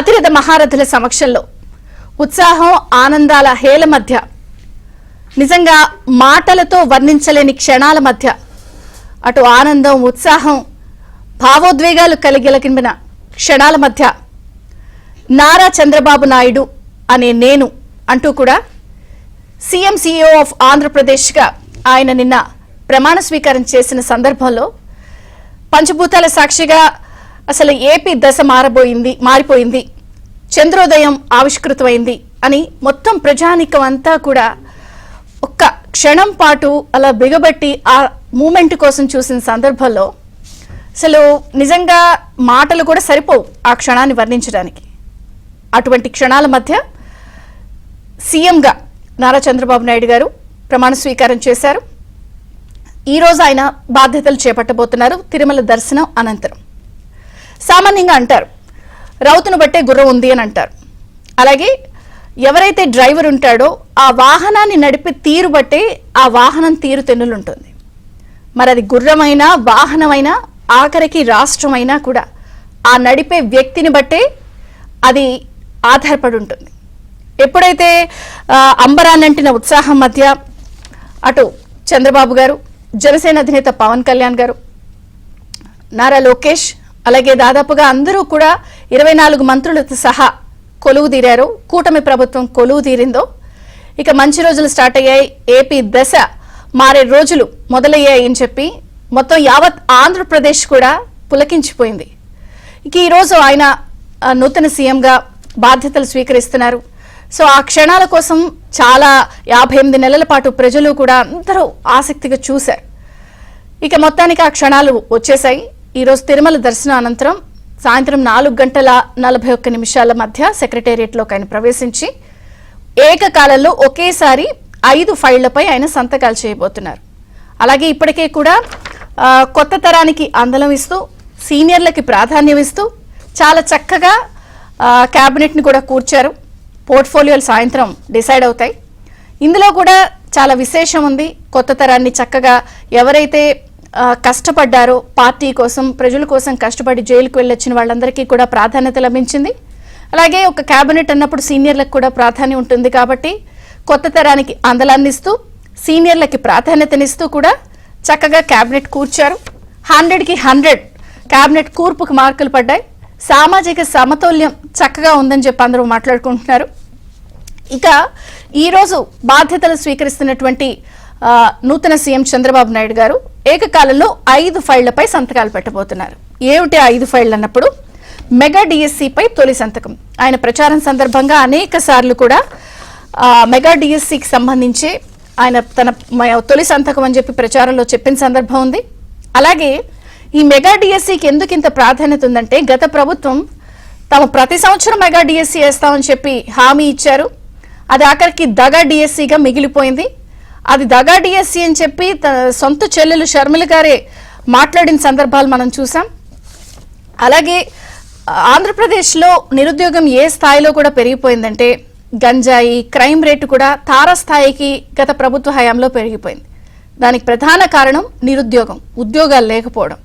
అతిరథ మహారథుల సమక్షంలో ఉత్సాహం ఆనందాల హేళ మధ్య నిజంగా మాటలతో వర్ణించలేని క్షణాల మధ్య అటు ఆనందం ఉత్సాహం భావోద్వేగాలు కలిగిన క్షణాల మధ్య నారా చంద్రబాబు నాయుడు అనే నేను అంటూ కూడా సీఎం CEO ఆఫ్ ఆంధ్రప్రదేశ్గా ఆయన నిన్న ప్రమాణ స్వీకారం చేసిన సందర్భంలో పంచభూతాల సాక్షిగా అసలు ఏపీ దశ మారిపోయింది, చంద్రోదయం ఆవిష్కృతమైంది అని మొత్తం ప్రజానికం అంతా కూడా ఒక్క క్షణం పాటు అలా బిగబట్టి ఆ మూమెంట్ కోసం చూసిన సందర్భంలో అసలు నిజంగా మాటలు కూడా సరిపోవు ఆ క్షణాన్ని వర్ణించడానికి. అటువంటి క్షణాల మధ్య సీఎంగా నారా చంద్రబాబు నాయుడు గారు ప్రమాణ స్వీకారం చేశారు. ఈరోజు ఆయన బాధ్యతలు చేపట్టబోతున్నారు తిరుమల దర్శనం అనంతరం. సామాన్యంగా అంటారు రౌతును బట్టే గుర్రం ఉంది అని అంటారు. అలాగే ఎవరైతే డ్రైవర్ ఉంటాడో ఆ వాహనాన్ని నడిపే తీరు బట్టే ఆ వాహనం తీరు తెన్నులుంటుంది. మరి అది గుర్రమైనా వాహనమైనా ఆఖరికి రాష్ట్రమైనా కూడా ఆ నడిపే వ్యక్తిని బట్టే అది ఆధారపడి ఉంటుంది. ఎప్పుడైతే అంబరాన్నంటిన ఉత్సాహం మధ్య అటు చంద్రబాబు గారు, జనసేన అధినేత పవన్ కళ్యాణ్ గారు, నారా లోకేష్, అలాగే దాదాపుగా అందరూ కూడా 24 మంత్రులతో సహా కొలువు తీరారు, కూటమి ప్రభుత్వం కొలువు తీరిందో ఇక మంచి రోజులు స్టార్ట్ అయ్యాయి, ఏపీ దశ మారే రోజులు మొదలయ్యాయి అని చెప్పి మొత్తం యావత్ ఆంధ్రప్రదేశ్ కూడా పులకించిపోయింది. ఇక ఈరోజు ఆయన నూతన సీఎంగా బాధ్యతలు స్వీకరిస్తున్నారు. సో ఆ క్షణాల కోసం చాలా 58 నెలల పాటు ప్రజలు కూడా అందరూ ఆసక్తిగా చూశారు. ఇక మొత్తానికి ఆ క్షణాలు వచ్చేసాయి. ఈరోజు తిరుమల దర్శనం అనంతరం సాయంత్రం 4:41 మధ్య సెక్రటేరియట్లోకి ఆయన ప్రవేశించి ఏకకాలంలో ఒకేసారి 5 ఫైళ్లపై ఆయన సంతకాలు చేయబోతున్నారు. అలాగే ఇప్పటికే కూడా కొత్త తరానికి అందలం ఇస్తూ సీనియర్లకి ప్రాధాన్యం ఇస్తూ చాలా చక్కగా క్యాబినెట్ని కూడా కూర్చారు. పోర్ట్ఫోలియోలు సాయంత్రం డిసైడ్ అవుతాయి. ఇందులో కూడా చాలా విశేషం ఉంది. కొత్త తరాన్ని చక్కగా ఎవరైతే కష్టపడ్డారో పార్టీ కోసం ప్రజల కోసం కష్టపడి జైలుకు వెళ్ళొచ్చిన వాళ్ళందరికీ కూడా ప్రాధాన్యత లభించింది. అలాగే ఒక క్యాబినెట్ అన్నప్పుడు సీనియర్లకు కూడా ప్రాధాన్యం ఉంటుంది కాబట్టి కొత్త తరానికి అందలాన్ని ఇస్తూ సీనియర్లకి ప్రాధాన్యతనిస్తూ కూడా చక్కగా క్యాబినెట్ కూర్చారు. 100కి 100 క్యాబినెట్ కూర్పుకు మార్కులు పడ్డాయి. సామాజిక సమతౌల్యం చక్కగా ఉందని చెప్పి అందరూ మాట్లాడుకుంటున్నారు. ఇక ఈరోజు బాధ్యతలు స్వీకరిస్తున్నటువంటి నూతన సీఎం చంద్రబాబు నాయుడు గారు ఏకకాలంలో 5 ఫైళ్లపై సంతకాలు పెట్టబోతున్నారు. ఏమిటి 5 ఫైళ్లు అన్నప్పుడు మెగా డిఎస్సిపై తొలి సంతకం. ఆయన ప్రచారం సందర్భంగా అనేక సార్లు కూడా మెగా డిఎస్సికి సంబంధించి ఆయన తన తొలి సంతకం అని చెప్పి ప్రచారంలో చెప్పిన సందర్భం ఉంది. అలాగే ఈ మెగా డిఎస్సికి ఎందుకు ఇంత ప్రాధాన్యత ఉందంటే గత ప్రభుత్వం తాము ప్రతి సంవత్సరం మెగా డిఎస్సి వేస్తామని చెప్పి హామీ ఇచ్చారు. అది ఆఖరికి దగా డిఎస్సిగా మిగిలిపోయింది. అది దగా డిఎస్సి అని చెప్పి సొంత చెల్లెలు షర్మిల గారే మాట్లాడిన సందర్భాలు మనం చూసాం. అలాగే ఆంధ్రప్రదేశ్లో నిరుద్యోగం ఏ స్థాయిలో కూడా పెరిగిపోయిందంటే గంజాయి క్రైమ్ రేటు కూడా తారస్థాయికి గత ప్రభుత్వ హయాంలో పెరిగిపోయింది. దానికి ప్రధాన కారణం నిరుద్యోగం, ఉద్యోగాలు లేకపోవడం.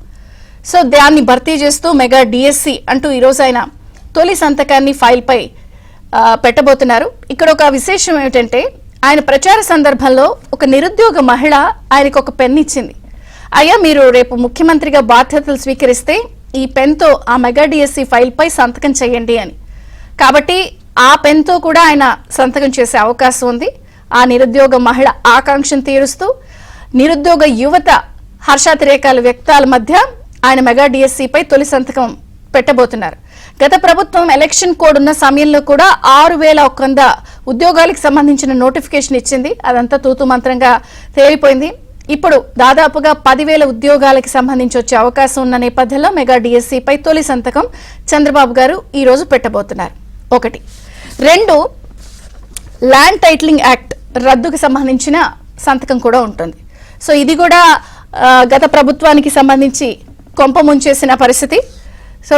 సో దాన్ని భర్తీ చేస్తూ మెగా డిఎస్సి అంటూ ఈరోజు ఆయన తొలి సంతకాన్ని ఫైల్పై పెట్టబోతున్నారు. ఇక్కడ ఒక విశేషం ఏమిటంటే ఆయన ప్రచార సందర్భంలో ఒక నిరుద్యోగ మహిళ ఆయనకు ఒక పెన్ ఇచ్చింది. అయ్యా మీరు రేపు ముఖ్యమంత్రిగా బాధ్యతలు స్వీకరిస్తే ఈ పెన్తో ఆ మెగా డిఎస్సి ఫైల్పై సంతకం చేయండి అని. కాబట్టి ఆ పెన్తో కూడా ఆయన సంతకం చేసే అవకాశం ఉంది. ఆ నిరుద్యోగ మహిళ ఆకాంక్షను తీరుస్తూ నిరుద్యోగ యువత హర్షాతిరేకాల వ్యక్తాల మధ్య ఆయన మెగా డిఎస్సిపై తొలి సంతకం పెట్టబోతున్నారు. గత ప్రభుత్వం ఎలక్షన్ కోడ్ ఉన్న సమయంలో కూడా 6,100 ఉద్యోగాలకు సంబంధించిన నోటిఫికేషన్ ఇచ్చింది. అదంతా తూతు మంత్రంగా తేలిపోయింది. ఇప్పుడు దాదాపుగా 10,000 ఉద్యోగాలకు సంబంధించి వచ్చే అవకాశం ఉన్న నేపథ్యంలో మెగా డిఎస్సిపై తొలి సంతకం చంద్రబాబు గారు ఈరోజు పెట్టబోతున్నారు. 1. 2 ల్యాండ్ టైటిలింగ్ యాక్ట్ రద్దుకు సంబంధించిన సంతకం కూడా ఉంటుంది. సో ఇది కూడా గత ప్రభుత్వానికి సంబంధించి కొంప ముంచేసిన పరిస్థితి. సో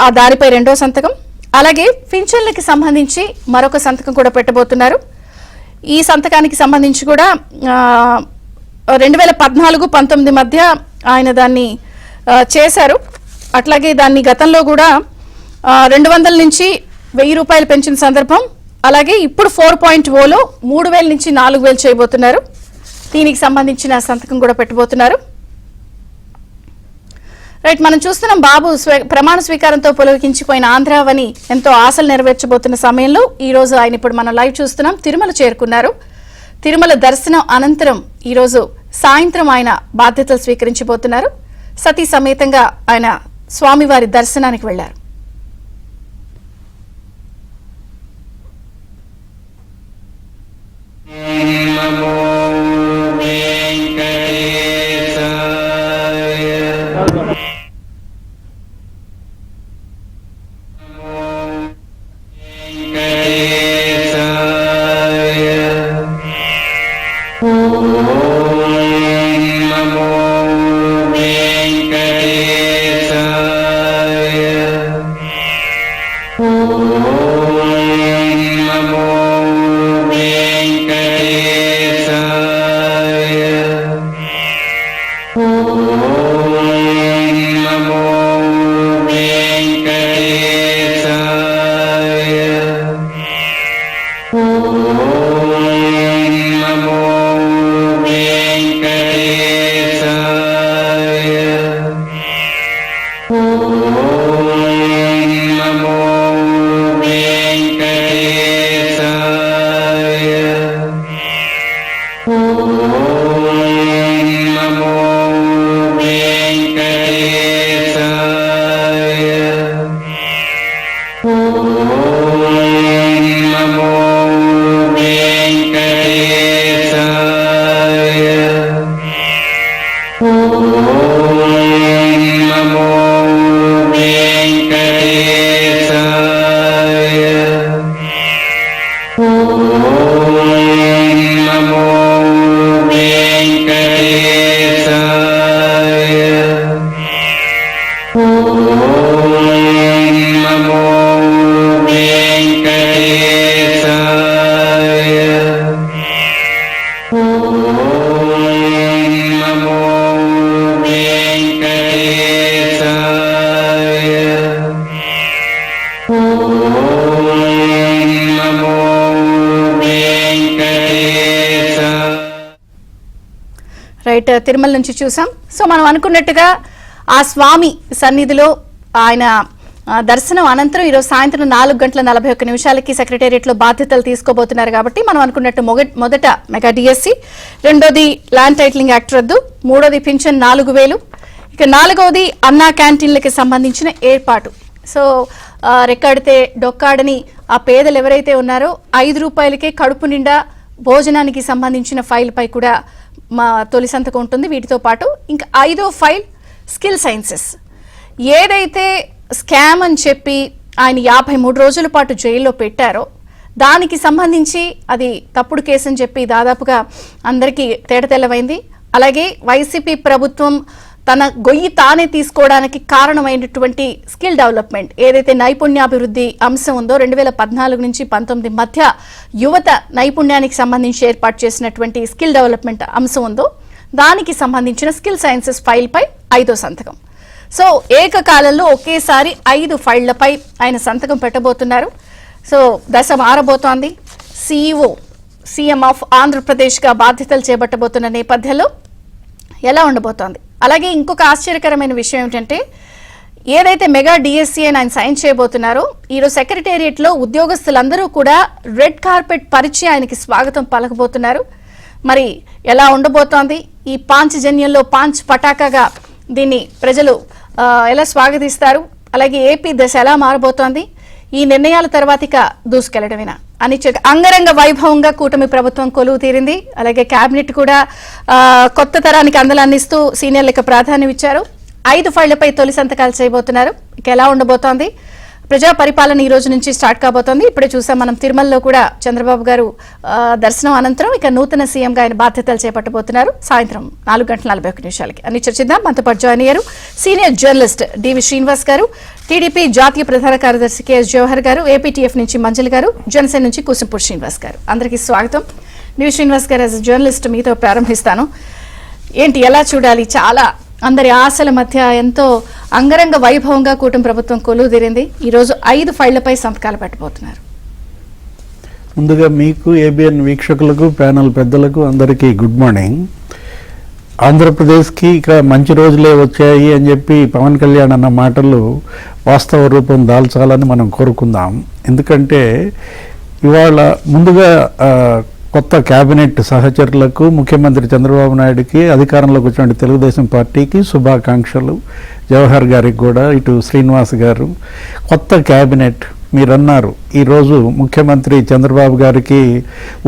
ఆ దానిపై 2వ సంతకం. అలాగే పింఛన్లకి సంబంధించి మరొక సంతకం కూడా పెట్టబోతున్నారు. ఈ సంతకానికి సంబంధించి కూడా 2014-19 మధ్య ఆయన దాన్ని చేశారు. అట్లాగే దాన్ని గతంలో కూడా 200 నుంచి రూపాయలు పెంచిన సందర్భం. అలాగే ఇప్పుడు 4.0లో 3,000 నుంచి 4,000 చేయబోతున్నారు. దీనికి సంబంధించిన సంతకం కూడా పెట్టబోతున్నారు. రైట్, మనం చూస్తున్నాం బాబు ప్రమాణ స్వీకారంతో పులకించిపోయిన ఆంధ్రావని ఎంతో ఆశలు నెరవేర్చబోతున్న సమయంలో ఈ రోజు ఆయన ఇప్పుడు మనం లైవ్ చూస్తున్నాం, తిరుమల చేరుకున్నారు. తిరుమల దర్శనం అనంతరం ఈరోజు సాయంత్రం ఆయన బాధ్యతలు స్వీకరించబోతున్నారు. సతీ సమేతంగా ఆయన స్వామివారి దర్శనానికి వెళ్లారు. రైట్, తిరుమల నుంచి చూసాం. సో మనం అనుకున్నట్టుగా ఆ స్వామి సన్నిధిలో ఆయన దర్శనం అనంతరం ఈరోజు సాయంత్రం 4:41 సెక్రటేరియట్ లో బాధ్యతలు తీసుకోబోతున్నారు. కాబట్టి మనం అనుకున్నట్టు మొదట మెగా డిఎస్సి, రెండోది ల్యాండ్ టైటిలింగ్ యాక్ట్ రద్దు, మూడోది పింఛన్ 4,000, ఇక నాలుగవది అన్నా క్యాంటీన్లకి సంబంధించిన ఏర్పాటు. సో రెక్కాడితే డొక్కాడని ఆ పేదలు ఎవరైతే ఉన్నారో 5 రూపాయలకే కడుపు నిండా భోజనానికి సంబంధించిన ఫైల్ పై కూడా మా తొలి సంతకం ఉంటుంది. వీటితో పాటు ఇంకా 5వ ఫైల్ స్కిల్ సైన్సెస్, ఏదైతే స్కామ్ అని చెప్పి ఆయన 53 రోజుల పాటు జైల్లో పెట్టారో దానికి సంబంధించి అది తప్పుడు కేసు అని చెప్పి దాదాపుగా అందరికీ తేటతెల్లమైంది. అలాగే వైసీపీ ప్రభుత్వం తన గొయ్యి తానే తీసుకోవడానికి కారణమైనటువంటి స్కిల్ డెవలప్మెంట్, ఏదైతే నైపుణ్యాభివృద్ధి అంశం ఉందో 2014 నుంచి 19 మధ్య యువత నైపుణ్యానికి సంబంధించి ఏర్పాటు చేసినటువంటి స్కిల్ డెవలప్మెంట్ అంశం ఉందో దానికి సంబంధించిన స్కిల్ సైన్సెస్ ఫైల్ పై 5వ సంతకం. సో ఏకకాలంలో ఒకేసారి 5 ఫైళ్లపై ఆయన సంతకం పెట్టబోతున్నారు. సో దశ మారబోతోంది. CEO సీఎం ఆఫ్ ఆంధ్రప్రదేశ్గా బాధ్యతలు చేపట్టబోతున్న నేపథ్యంలో ఎలా ఉండబోతోంది. అలాగే ఇంకొక ఆశ్చర్యకరమైన విషయం ఏమిటంటే, ఏదైతే మెగా డిఎస్సి అని ఆయన సైన్ చేయబోతున్నారో ఈరోజు సెక్రటేరియట్లో ఉద్యోగస్తులందరూ కూడా రెడ్ కార్పెట్ పరిచి ఆయనకి స్వాగతం పలకబోతున్నారు. మరి ఎలా ఉండబోతోంది, ఈ పాంచజన్యంలో పాంచ్ పటాకాగా దీన్ని ప్రజలు ఎలా స్వాగతిస్తారు, అలాగే ఏపీ దశ ఎలా మారబోతోంది, ఈ నిర్ణయాల తర్వాత ఇక దూసుకెళ్లడమేనా అని అంగరంగ వైభవంగా కూటమి ప్రభుత్వం కొలువు తీరింది. అలాగే కేబినెట్ కూడా కొత్త తరానికి అందలందిస్తూ సీనియర్లకు ప్రాధాన్యం ఇచ్చారు. 5 ఫైళ్లపై తొలి సంతకాలు చేయబోతున్నారు. ఇక ఎలా ఉండబోతోంది, ప్రజా పరిపాలన ఈ రోజు నుంచి స్టార్ట్ కాబోతోంది. ఇప్పుడే చూసాం మనం తిరుమలలో కూడా చంద్రబాబు గారు దర్శనం అనంతరం ఇక నూతన సీఎంగా ఆయన బాధ్యతలు చేపట్టబోతున్నారు. సాయంత్రం 4:41 అన్ని చర్చిద్దాం. మనతో పాటు జాయిన్ అయ్యారు సీనియర్ జర్నలిస్ట్ డివి శ్రీనివాస్ గారు, టీడీపీ జాతీయ ప్రధాన కార్యదర్శి కేఎస్ జవహర్ గారు, ఏపీటీఎఫ్ నుంచి మంజుల గారు, జనసేన నుంచి కుసింపూడి శ్రీనివాస్ గారు. అందరికీ స్వాగతం. డివి శ్రీనివాస్ గారు, యాజ్ జర్నలిస్ట్ మీతో ప్రారంభిస్తాను. ఏంటి ఎలా చూడాలి, చాలా అందరి ఆశల మధ్య ఎంతో అంగరంగ వైభవంగా కూటమి ప్రభుత్వం కొలువుదీరింది. ఈరోజు 5 ఫైళ్లపై సంతకాలు పెట్టబోతున్నారు. ముందుగా మీకు, ఏబిఎన్ వీక్షకులకు, ప్యానల్ పెద్దలకు అందరికీ గుడ్ మార్నింగ్. ఆంధ్రప్రదేశ్కి ఇక మంచి రోజులే వచ్చాయి అని చెప్పి పవన్ కళ్యాణ్ అన్న మాటలు వాస్తవ రూపం దాల్చాలని మనం కోరుకుందాం. ఎందుకంటే ఇవాళ ముందుగా కొత్త కేబినెట్ సహచరులకు, ముఖ్యమంత్రి చంద్రబాబు నాయుడుకి, అధికారంలోకి వచ్చిన తెలుగుదేశం పార్టీకి శుభాకాంక్షలు. జవహర్ గారికి కూడా, ఇటు శ్రీనివాస్ గారు, కొత్త కేబినెట్ మీరన్నారు. ఈరోజు ముఖ్యమంత్రి చంద్రబాబు గారికి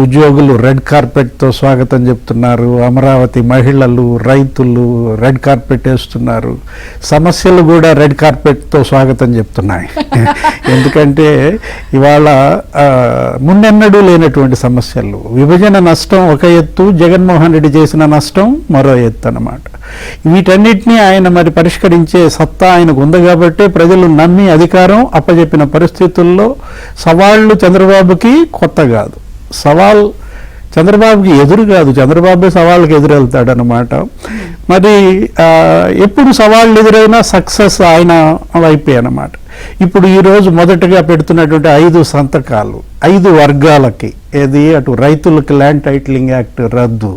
ఉద్యోగులు రెడ్ కార్పెట్తో స్వాగతం చెప్తున్నారు. అమరావతి మహిళలు, రైతులు రెడ్ కార్పెట్ వేస్తున్నారు. సమస్యలు కూడా రెడ్ కార్పెట్తో స్వాగతం చెప్తున్నాయి. ఎందుకంటే ఇవాళ మున్నెన్నడూ లేనటువంటి సమస్యలు. విభజన నష్టం ఒక ఎత్తు, జగన్మోహన్ రెడ్డి చేసిన నష్టం మరో ఎత్తు అన్నమాట. వీటన్నిటినీ ఆయన మరి పరిష్కరించే సత్తా ఆయనకు ఉంది కాబట్టే ప్రజలు నమ్మి అధికారం అప్పచెప్పిన పరిస్థితుల్లో సవాళ్లు చంద్రబాబుకి కొత్త కాదు. సవాల్ చంద్రబాబుకి ఎదురు కాదు, చంద్రబాబు సవాళ్ళకి ఎదురెళ్తాడనమాట. మరి ఎప్పుడు సవాళ్ళు ఎదురైనా సక్సెస్ ఆయన వైపే అన్నమాట. ఇప్పుడు ఈరోజు మొదటగా పెడుతున్నటువంటి 5 సంతకాలు 5 వర్గాలకి, ఏది అటు రైతులకు ల్యాండ్ టైటిలింగ్ యాక్ట్ రద్దు,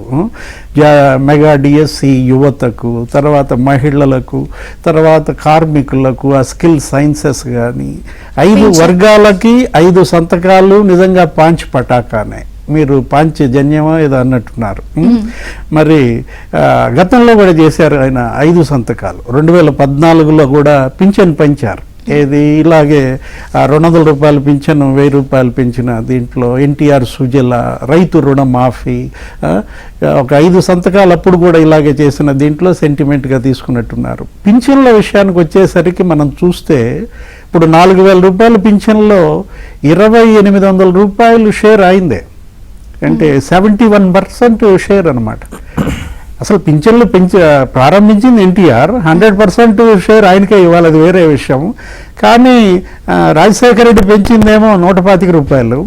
మెగా డిఎస్సి యువతకు, తర్వాత మహిళలకు, తర్వాత కార్మికులకు, ఆ స్కిల్ సైన్సెస్ కానీ 5 వర్గాలకి 5 సంతకాలు నిజంగా పాంచ్ పటాకానే. మీరు పాంచజన్యమో ఏదో అన్నట్టున్నారు. మరి గతంలో కూడా చేశారు ఆయన 5 సంతకాలు. 2014లో కూడా పింఛన్ పెంచారు. ఏది ఇలాగే 200 రూపాయలు పింఛను, 1000 రూపాయలు పెంచిన దీంట్లో ఎన్టీఆర్ సుజల, రైతు రుణ మాఫీ, ఒక 5 సంతకాలు అప్పుడు కూడా ఇలాగే చేసిన దీంట్లో సెంటిమెంట్గా తీసుకున్నట్టున్నారు. పింఛన్ల విషయానికి వచ్చేసరికి మనం చూస్తే ఇప్పుడు 4000 రూపాయల పింఛన్లో 2800 రూపాయలు షేర్ అయిందే. అంటే 71% షేర్ అనమాట. అసలు పింఛన్లు ప్రారంభించింది ఎన్టీఆర్, 100% షేర్ ఆయనకే ఇవ్వాలి, అది వేరే విషయం. కానీ రాజశేఖర రెడ్డి పెంచిందేమో 125 రూపాయలు,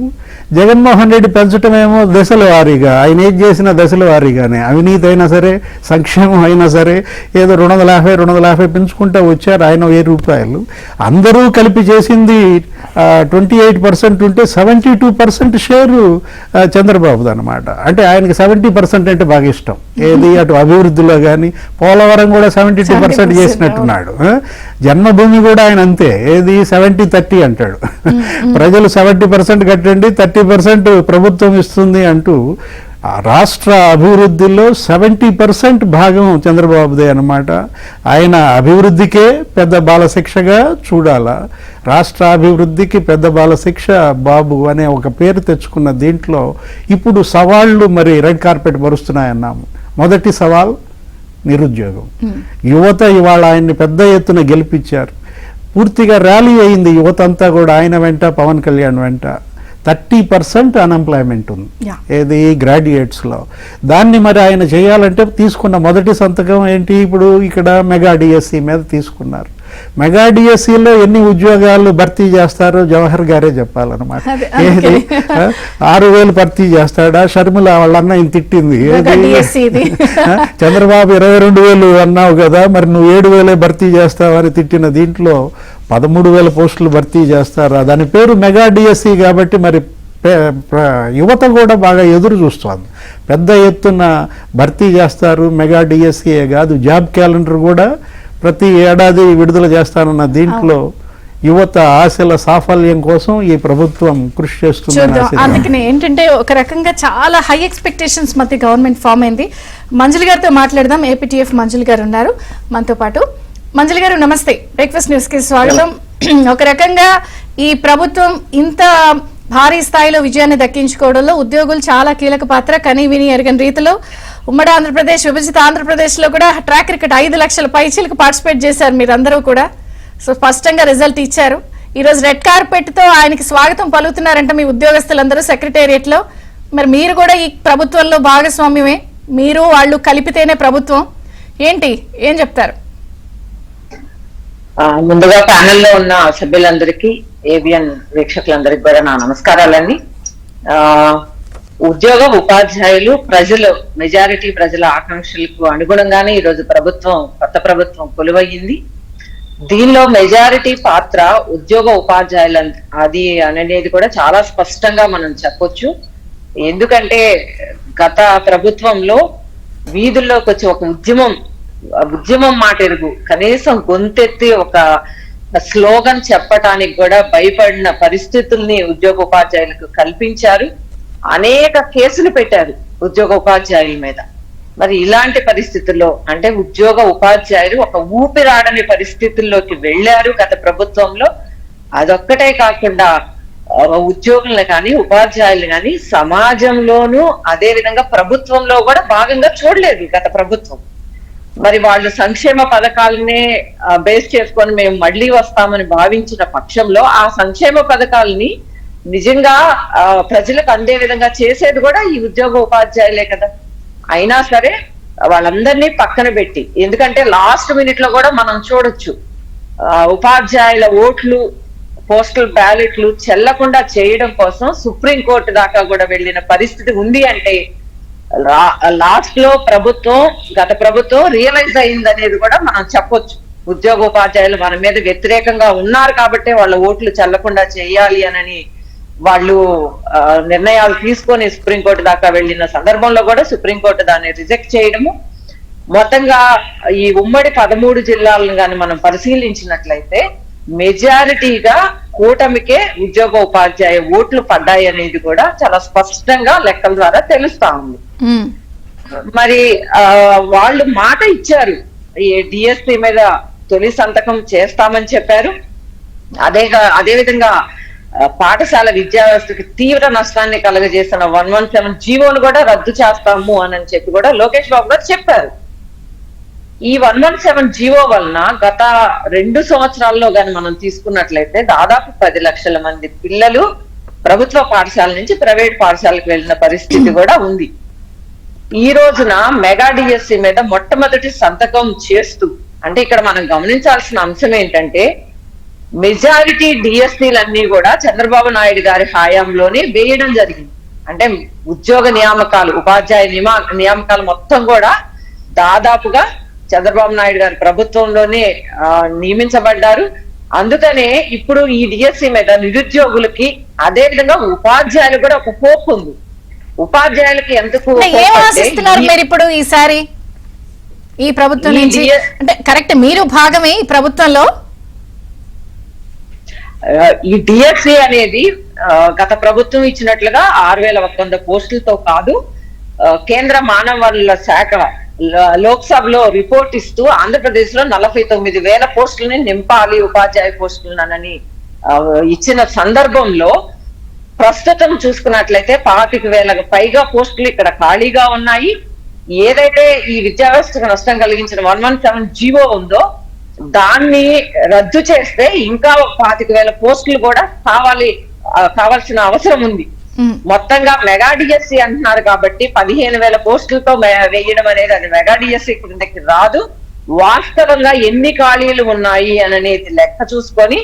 జగన్మోహన్ రెడ్డి పెంచటమేమో దశల వారీగా. ఆయన ఏం చేసిన దశల వారీగానే, అవినీతి అయినా సరే, సంక్షేమం అయినా సరే, ఏదో 250 పెంచుకుంటూ వచ్చారు. ఆయన 1000 రూపాయలు. అందరూ కలిపి చేసింది 28% ఉంటే 72% షేరు చంద్రబాబుది అనమాట. అంటే ఆయనకి 70% అంటే బాగా ఇష్టం. ఏది అటు అభివృద్ధిలో కానీ, పోలవరం కూడా 72% చేసినట్టున్నాడు. జన్మభూమి కూడా ఆయన అంతే, ఏది 70-30 అంటాడు. ప్రజలు 70% కట్టండి, 30% ప్రభుత్వం ఇస్తుంది అంటూ రాష్ట్ర అభివృద్ధిలో 70% భాగం చంద్రబాబుదే అన్నమాట. ఆయన అభివృద్ధికే పెద్ద బాలశిక్షగా చూడాలా. రాష్ట్ర అభివృద్ధికి పెద్ద బాలశిక్ష బాబు అనే ఒక పేరు తెచ్చుకున్న దీంట్లో ఇప్పుడు సవాళ్లు మరి రెడ్ కార్పెట్ పరుస్తున్నాయన్నాము. మొదటి సవాల్ నిరుద్యోగం. యువత ఇవాళ ఆయన్ని పెద్ద ఎత్తున గెలిపించారు. పూర్తిగా ర్యాలీ అయింది యువత అంతా కూడా ఆయన వెంట, పవన్ కళ్యాణ్ వెంట. 30% అన్ఎంప్లాయ్మెంట్ ఉంది, ఏది గ్రాడ్యుయేట్స్లో. దాన్ని మరి ఆయన చేయాలంటే తీసుకున్న మొదటి సంతకం ఏంటి? ఇప్పుడు ఇక్కడ మెగా డిఎస్సి మీద తీసుకున్నారు. మెగా డిఎస్సిలో ఎన్ని ఉద్యోగాలు భర్తీ చేస్తారో జవహర్ గారే చెప్పాలన్నమాట. ఏది 6000 భర్తీ చేస్తాడా? షర్మిల వాళ్ళన్న ఇంత తిట్టింది, చంద్రబాబు 22,000 అన్నావు కదా, మరి నువ్వు 7,000 భర్తీ చేస్తావని తిట్టిన దీంట్లో 13,000 పోస్టులు భర్తీ చేస్తారా? దాని పేరు మెగా డిఎస్సి కాబట్టి మరి యువత కూడా బాగా ఎదురు చూస్తోంది. పెద్ద ఎత్తున భర్తీ చేస్తారు. మెగా డిఎస్సియే కాదు, జాబ్ క్యాలెండర్ కూడా ప్రతి ఏడాది విడుదల చేస్తానన్న దీంట్లో యువత ఆశల సాఫల్యం కోసం ఈ ప్రభుత్వం కృషి చేస్తుంది. అందుకని ఏంటంటే ఒక రకంగా చాలా హై ఎక్స్పెక్టేషన్స్ మధ్య గవర్నమెంట్ ఫామ్ అయింది. మంజుల్ గారితో మాట్లాడదాం. ఏపీటీఎఫ్ మంజుల్ గారు ఉన్నారు మనతో పాటు. మంజుల్ గారు నమస్తే, బ్రేక్ఫాస్ట్ న్యూస్ కి స్వాగతం. ఒక రకంగా ఈ ప్రభుత్వం ఇంత భారీ స్థాయిలో విజయాన్ని దక్కించుకోవడంలో ఉద్యోగులు చాలా కీలక పాత్ర. కనీ విని ఎరగని రీతిలో ఉమ్మడి ఆంధ్రప్రదేశ్, విభజిత ఆంధ్రప్రదేశ్ లో కూడా ట్రాక్ రికార్డ్ 5 లక్షల పైచీలకు పార్టిసిపేట్ చేశారు మీరందరూ కూడా. సో స్పష్టంగా రిజల్ట్ ఇచ్చారు. ఈరోజు రెడ్ కార్పెట్ తో ఆయనకి స్వాగతం పలుకుతున్నారంట మీ ఉద్యోగస్తులందరూ సెక్రటేరియట్ లో. మరి మీరు కూడా ఈ ప్రభుత్వంలో భాగస్వామ్యమే, మీరు వాళ్ళు కలిపితేనే ప్రభుత్వం. ఏంటి, ఏం చెప్తారు? ముందుగా ప్యానెల్లో ఉన్న సభ్యులందరికీ, ఏబిఎన్ వీక్షకులందరికీ కూడా నా నమస్కారాలండి. ఉద్యోగ ఉపాధ్యాయులు ప్రజలు మెజారిటీ ప్రజల ఆకాంక్షలకు అనుగుణంగానే ఈరోజు కొత్త ప్రభుత్వం కొలువయ్యింది. దీనిలో మెజారిటీ పాత్ర ఉద్యోగ ఉపాధ్యాయుల అది అనేది కూడా చాలా స్పష్టంగా మనం చెప్పొచ్చు. ఎందుకంటే గత ప్రభుత్వంలో వీధుల్లోకి వచ్చి ఒక ఉద్యమం మాట ఎరుగు కనీసం గొంతెత్తి ఒక స్లోగన్ చెప్పటానికి కూడా భయపడిన పరిస్థితుల్ని ఉద్యోగ ఉపాధ్యాయులకు కల్పించారు. అనేక కేసులు పెట్టారు ఉద్యోగ ఉపాధ్యాయుల మీద. మరి ఇలాంటి పరిస్థితుల్లో అంటే ఉద్యోగ ఉపాధ్యాయులు ఒక ఊపిరాడని పరిస్థితుల్లోకి వెళ్ళారు గత ప్రభుత్వంలో. అదొక్కటే కాకుండా ఉద్యోగులను కానీ ఉపాధ్యాయులు కానీ సమాజంలోనూ అదే విధంగా ప్రభుత్వంలో కూడా భాగంగా చూడలేదు గత ప్రభుత్వం. మరి వాళ్ళు సంక్షేమ పథకాలనే బేస్ చేసుకొని మేము మళ్ళీ వస్తామని భావించిన పక్షంలో ఆ సంక్షేమ పథకాలని నిజంగా ప్రజలకు అందే విధంగా చేసేది కూడా ఈ ఉద్యోగ ఉపాధ్యాయులే కదా. అయినా సరే వాళ్ళందరినీ పక్కన పెట్టి, ఎందుకంటే లాస్ట్ మినిట్ లో కూడా మనం చూడొచ్చు ఉపాధ్యాయుల ఓట్లు పోస్టల్ బ్యాలెట్లు చెల్లకుండా చేయడం కోసం సుప్రీంకోర్టు దాకా కూడా వెళ్ళిన పరిస్థితి ఉంది. అంటే లాస్ట్ లో గత ప్రభుత్వం రియలైజ్ అయింది అనేది కూడా మనం చెప్పొచ్చు. ఉద్యోగ ఉపాధ్యాయులు మన మీద వ్యతిరేకంగా ఉన్నారు కాబట్టి వాళ్ళ ఓట్లు చెల్లకుండా చేయాలి అని వాళ్ళు నిర్ణయాలు తీసుకొని సుప్రీంకోర్టు దాకా వెళ్ళిన సందర్భంలో కూడా సుప్రీంకోర్టు దాన్ని రిజెక్ట్ చేయడము. మొత్తంగా ఈ ఉమ్మడి 13 జిల్లాలను కానీ మనం పరిశీలించినట్లయితే మెజారిటీగా కూటమికే ఉద్యోగ ఉపాధ్యాయ ఓట్లు పడ్డాయి అనేది కూడా చాలా స్పష్టంగా లెక్కల ద్వారా తెలుస్తా ఉంది. మరి వాళ్ళు మాట ఇచ్చారు, ఈ డిఎస్సి మీద తొలి సంతకం చేస్తామని చెప్పారు. అదే విధంగా పాఠశాల విద్యా వ్యవస్థకి తీవ్ర నష్టాన్ని కలుగజేసిన 117 జీవోను కూడా రద్దు చేస్తాము అని చెప్పి కూడా లోకేష్ బాబు గారు చెప్పారు. ఈ 117 జీవో వలన గత 2 సంవత్సరాల్లో గాని మనం తీసుకున్నట్లయితే దాదాపు 10 లక్షల మంది పిల్లలు ప్రభుత్వ పాఠశాల నుంచి ప్రైవేట్ పాఠశాలకు వెళ్ళిన పరిస్థితి కూడా ఉంది. ఈ రోజున మెగా డిఎస్సి మీద మొట్టమొదటి సంతకం చేస్తూ, అంటే ఇక్కడ మనం గమనించాల్సిన అంశం ఏంటంటే మెజారిటీ డిఎస్సీలన్నీ కూడా చంద్రబాబు నాయుడు గారి హయాంలోనే వేయడం జరిగింది. అంటే ఉద్యోగ నియామకాలు, ఉపాధ్యాయ నియామకాలు మొత్తం కూడా దాదాపుగా చంద్రబాబు నాయుడు గారి ప్రభుత్వంలోనే నియమించబడ్డారు. అందుకనే ఇప్పుడు ఈ డిఎస్సి మీద నిరుద్యోగులకి అదే విధంగా ఉపాధ్యాయులు కూడా ఒక హోప్ ఉంది. ఉపాధ్యాయులకి ఎందుకు మీరు ఇప్పుడు ఈసారి ఈ ప్రభుత్వం నుంచి, అంటే కరెక్ట్ మీరు భాగమే ఈ ప్రభుత్వంలో. ఈ డిఎస్సి అనేది గత ప్రభుత్వం ఇచ్చినట్లుగా 6100 పోస్టులతో కాదు, కేంద్ర మానవ వనరుల శాఖ లోక్సభలో రిపోర్ట్ ఇస్తూ ఆంధ్రప్రదేశ్ లో 49,000 పోస్టులని నింపాలి ఉపాధ్యాయ పోస్టులనని ఇచ్చిన సందర్భంలో ప్రస్తుతం చూసుకున్నట్లయితే 25,000 పైగా పోస్టులు ఇక్కడ ఖాళీగా ఉన్నాయి. ఏదైతే ఈ విద్యా వ్యవస్థకు నష్టం కలిగించిన 117 జీవో ఉందో దాన్ని రద్దు చేస్తే ఇంకా 25,000 పోస్టులు కూడా కావాల్సిన అవసరం ఉంది. మొత్తంగా మెగా డిఎస్సి అంటున్నారు కాబట్టి 15,000 పోస్టులతో వేయడం అనేది అది మెగా డిఎస్సి కిందకి రాదు. వాస్తవంగా ఎన్ని ఖాళీలు ఉన్నాయి అనేది లెక్క చూసుకొని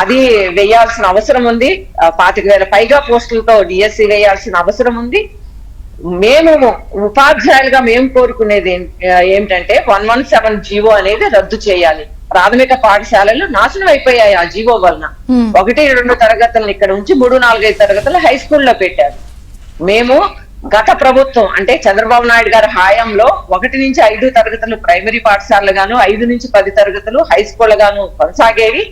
అది వేయాల్సిన అవసరం ఉంది. 25,000 పైగా పోస్టులతో డిఎస్సి వేయాల్సిన అవసరం ఉంది. మేము ఉపాధ్యాయులుగా మేము కోరుకునేది ఏమిటంటే 117 జీవో అనేది రద్దు చేయాలి. ప్రాథమిక పాఠశాలలు నాశనం అయిపోయాయి ఆ జీవో వలన. 1-2 తరగతులను ఇక్కడ నుంచి 3-4-5 తరగతులు హై స్కూల్లో పెట్టారు. మేము గత ప్రభుత్వం అంటే చంద్రబాబు నాయుడు గారి హయాంలో 1-5 తరగతులు ప్రైమరీ పాఠశాలలు గాను 5-10 తరగతులు హై స్కూల్ గాను కొనసాగేవి.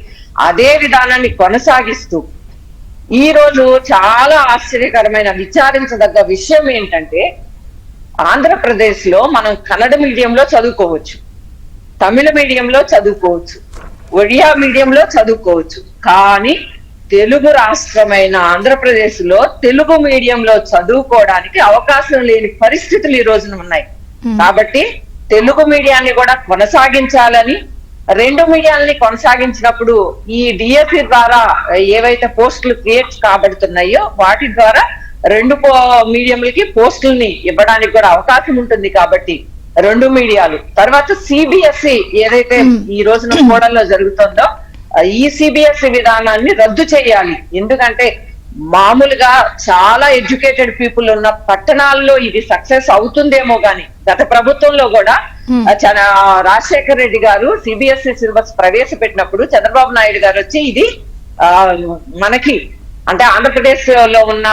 అదే విధానాన్ని కొనసాగిస్తూ ఈ రోజు చాలా ఆశ్చర్యకరమైన విచారించదగ్గ విషయం ఏంటంటే ఆంధ్రప్రదేశ్ లో మనం కన్నడ మీడియంలో చదువుకోవచ్చు, తమిళ మీడియంలో చదువుకోవచ్చు, ఒడియా మీడియంలో చదువుకోవచ్చు. కానీ తెలుగు రాష్ట్రమైన ఆంధ్రప్రదేశ్ లో తెలుగు మీడియంలో చదువుకోవడానికి అవకాశం లేని పరిస్థితులు ఈ రోజున ఉన్నాయి. కాబట్టి తెలుగు మీడియాన్ని కూడా కొనసాగించాలని, 2 మీడియాలని కొనసాగించినప్పుడు ఈ డిఎస్సి ద్వారా ఏవైతే పోస్టులు క్రియేట్ కాబడుతున్నాయో వాటి ద్వారా 2 మీడియంలకి పోస్టుల్ని ఇవ్వడానికి కూడా అవకాశం ఉంటుంది. కాబట్టి 2 మీడియాలు తర్వాత సిబిఎస్ఈ ఏదైతే ఈ రోజున కోడల్లో జరుగుతుందో ఈ సిబిఎస్ఈ విధానాన్ని రద్దు చేయాలి. ఎందుకంటే మామూలుగా చాలా ఎడ్యుకేటెడ్ పీపుల్ ఉన్న పట్టణాల్లో ఇది సక్సెస్ అవుతుందేమో గాని గత ప్రభుత్వంలో కూడా రాజశేఖర రెడ్డి గారు సిబిఎస్ఈ సిలబస్ ప్రవేశపెట్టినప్పుడు చంద్రబాబు నాయుడు గారు వచ్చి ఇది మనకి అంటే ఆంధ్రప్రదేశ్ లో ఉన్న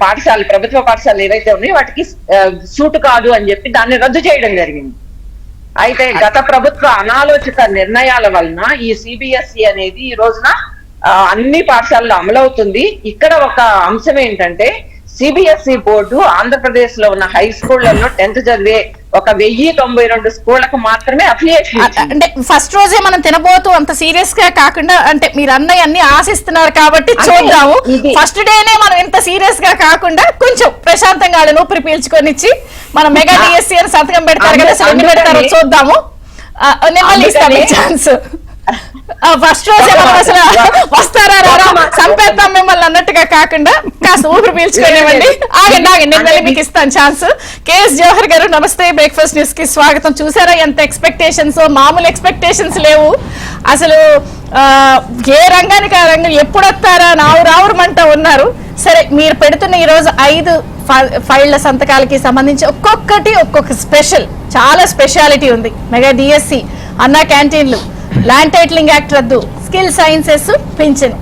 పాఠశాలలు ప్రభుత్వ పాఠశాలలు ఏవైతే ఉన్నాయో వాటికి సూట్ కాదు అని చెప్పి దాన్ని రద్దు చేయడం జరిగింది. అయితే గత ప్రభుత్వ అనాలోచిత నిర్ణయాల వలన ఈ సిబిఎస్ఈ అనేది ఈ రోజున అన్ని పాఠశాలలో అమలవుతుంది. ఇక్కడ ఒక అంశం ఏంటంటే సిబిఎస్ఈ బోర్డు ఆంధ్రప్రదేశ్ లో ఉన్న హై స్కూళ్లలో 10th చదివే 1092 స్కూళ్లకు మాత్రమే అఫిలియేషన్. అంటే ఫస్ట్ రోజే మనం తినబోతూ అంత సీరియస్ గా కాకుండా, అంటే మీరు అన్నయ్య అన్ని ఆశిస్తున్నారు కాబట్టి చూద్దాము. ఫస్ట్ డేనే మనం ఇంత సీరియస్ గా కాకుండా కొంచెం ప్రశాంతంగా ఊపిరి పీల్చుకొని ఇచ్చి మనం మెగా డిఎస్సీ అని సంతకం పెడతారు కదా, ఎన్ని పెడతారో చూద్దాము. నేను ఛాన్స్ ఫస్ట్ రోజే మనం అసలు వస్తారా చంపేద్దాం మిమ్మల్ని అన్నట్టుగా కాకుండా కాస్త ఊపిరి పీల్చుకునేవ్వండి. ఆగండి నేను మీకు ఇస్తాను ఛాన్స్. కేఎస్ జవహర్ గారు నమస్తే, బ్రేక్ఫాస్ట్ న్యూస్ కి స్వాగతం. చూసారా ఎంత ఎక్స్పెక్టేషన్స్, మామూలు ఎక్స్పెక్టేషన్స్ లేవు అసలు. ఏ రంగానికి ఆ రంగం ఎప్పుడు వస్తారా రావురమంటూ ఉన్నారు. సరే, మీరు పెడుతున్న ఈ రోజు 5 ఫైళ్ల సంతకాలకి సంబంధించి ఒక్కొక్కటి ఒక్కొక్క స్పెషల్, చాలా స్పెషాలిటీ ఉంది. మెగా డిఎస్సి, అన్నా క్యాంటీన్లు, ల్యాండ్ టైటిలింగ్ యాక్ట్ రద్దు, స్కిల్ సైన్సెస్ పింఛన్,